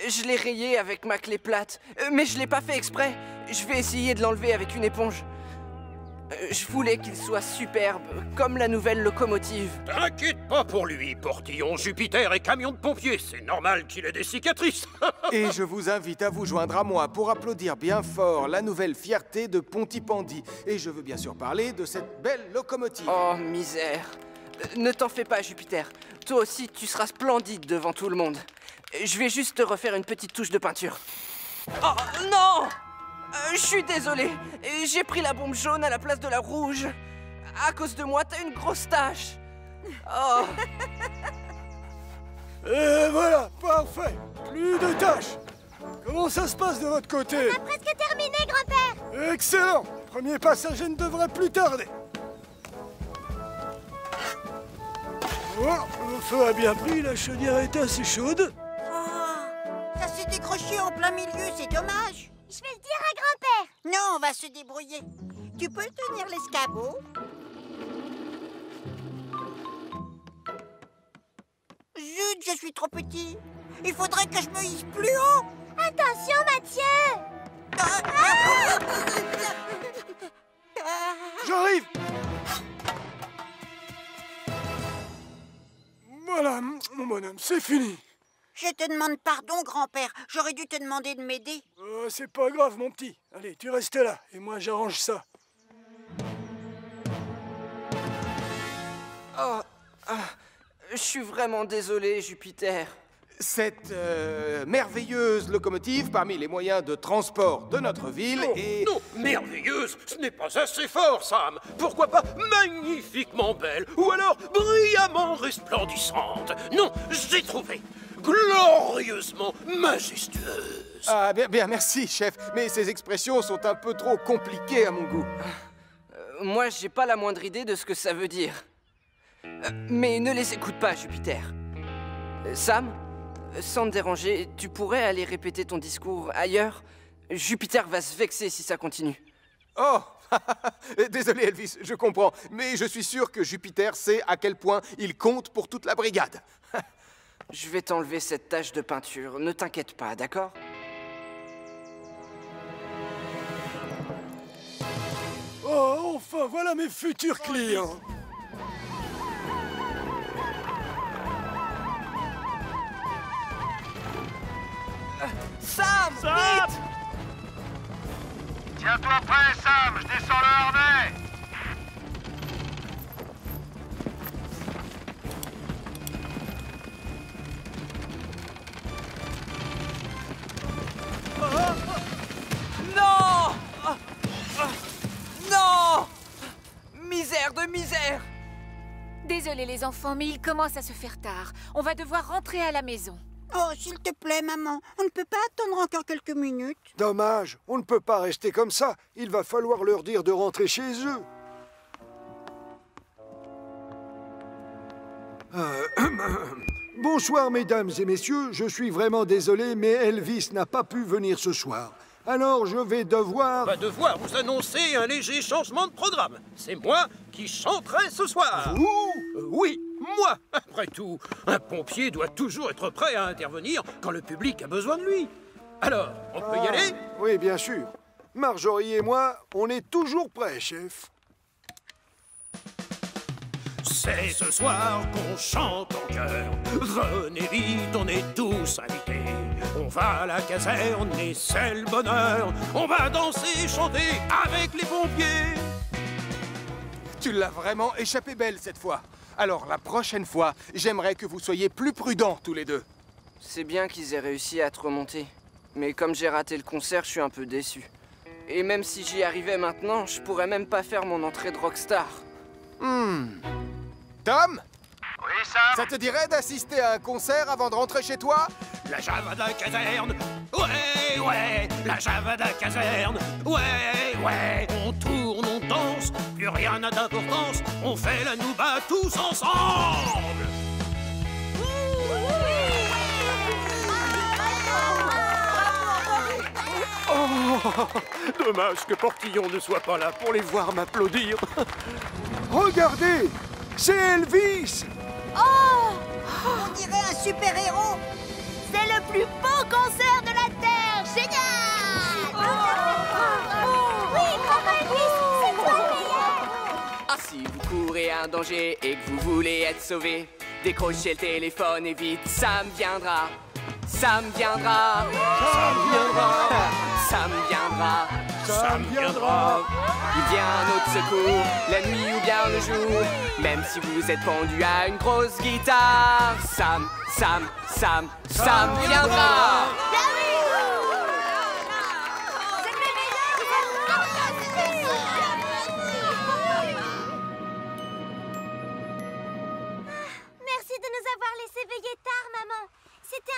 Je l'ai rayé avec ma clé plate, mais je l'ai pas fait exprès. Je vais essayer de l'enlever avec une éponge. Je voulais qu'il soit superbe, comme la nouvelle locomotive. T'inquiète pas pour lui, portillon Jupiter et camion de pompiers. C'est normal qu'il ait des cicatrices. Et je vous invite à vous joindre à moi pour applaudir bien fort la nouvelle fierté de Pontypandy. Et je veux bien sûr parler de cette belle locomotive. Oh, misère. Ne t'en fais pas, Jupiter. Toi aussi, tu seras splendide devant tout le monde. Je vais juste te refaire une petite touche de peinture. Oh, non! Je suis désolé. J'ai pris la bombe jaune à la place de la rouge. À cause de moi, t'as une grosse tache. Oh. Et voilà, parfait. Plus de tâches. Comment ça se passe de votre côté? On a presque terminé, grand-père. Excellent. Premier passager ne devrait plus tarder. Oh, le feu a bien pris, la chaudière est assez chaude. Ça s'est décroché en plein milieu, c'est dommage. Je vais le dire à grand-père. Non, on va se débrouiller. Tu peux tenir l'escabeau? Zut, je suis trop petit. Il faudrait que je me hisse plus haut. Attention, Mathieu. J'arrive. Voilà, mon bonhomme, c'est fini. Je te demande pardon, grand-père. J'aurais dû te demander de m'aider. C'est pas grave, mon petit. Allez, tu restes là, et moi j'arrange ça. Je suis vraiment désolé, Jupiter. Cette merveilleuse locomotive parmi les moyens de transport de notre ville est... Non, merveilleuse, ce n'est pas assez fort, Sam. Pourquoi pas magnifiquement belle, ou alors brillamment resplendissante. Non, j'ai trouvé glorieusement majestueuse. Ah, bien, merci, chef. Mais ces expressions sont un peu trop compliquées à mon goût. Moi, j'ai pas la moindre idée de ce que ça veut dire. Mais ne les écoute pas, Jupiter. Sam, sans te déranger, tu pourrais aller répéter ton discours ailleurs? Jupiter va se vexer si ça continue. Oh, désolé Elvis, je comprends. Mais je suis sûr que Jupiter sait à quel point il compte pour toute la brigade. Je vais t'enlever cette tache de peinture. Ne t'inquiète pas, d'accord? Oh, enfin, voilà mes futurs clients. Sam! Vite! Tiens-toi prêt, Sam, je descends le harnais. Non! Non! Misère de misère! Désolé les enfants, mais il commence à se faire tard. On va devoir rentrer à la maison. Oh, s'il te plaît, maman, on ne peut pas attendre encore quelques minutes. Dommage, on ne peut pas rester comme ça. Il va falloir leur dire de rentrer chez eux. Bonsoir, mesdames et messieurs. Je suis vraiment désolé, mais Elvis n'a pas pu venir ce soir. Alors, je vais devoir... Va devoir vous annoncer un léger changement de programme. C'est moi qui chanterai ce soir. Vous? Oui, moi. Après tout, un pompier doit toujours être prêt à intervenir quand le public a besoin de lui. Alors, on peut y aller? Oui, bien sûr. Marjorie et moi, on est toujours prêts, chef. C'est ce soir qu'on chante en chœur. Venez vite, on est tous invités. On va à la caserne et c'est le bonheur. On va danser et chanter avec les pompiers. Tu l'as vraiment échappé belle cette fois. Alors la prochaine fois, j'aimerais que vous soyez plus prudents tous les deux. C'est bien qu'ils aient réussi à te remonter. Mais comme j'ai raté le concert, je suis un peu déçu. Et même si j'y arrivais maintenant, je pourrais même pas faire mon entrée de rockstar. Tom? Oui, Sam? Ça te dirait d'assister à un concert avant de rentrer chez toi? La Javada caserne, ouais, ouais. La Javada caserne, ouais, ouais. On tourne, on danse, plus rien n'a d'importance. On fait la nouba tous ensemble. Oh, Dommage que Portillon ne soit pas là pour les voir m'applaudir. regardez! C'est Elvis! Oh! On dirait un super-héros. C'est le plus beau concert de la Terre! Génial! Oui, bravo Elvis! C'est toi le meilleur! Ah, si vous courez un danger et que vous voulez être sauvé, décrochez le téléphone et vite, Sam viendra. Sam viendra. Sam viendra. Sam viendra. Sam viendra. Il vient à notre secours, la nuit ou bien le jour. Même si vous êtes pendu à une grosse guitare, Sam viendra. Merci de nous avoir laissé veiller tard, maman. C'était un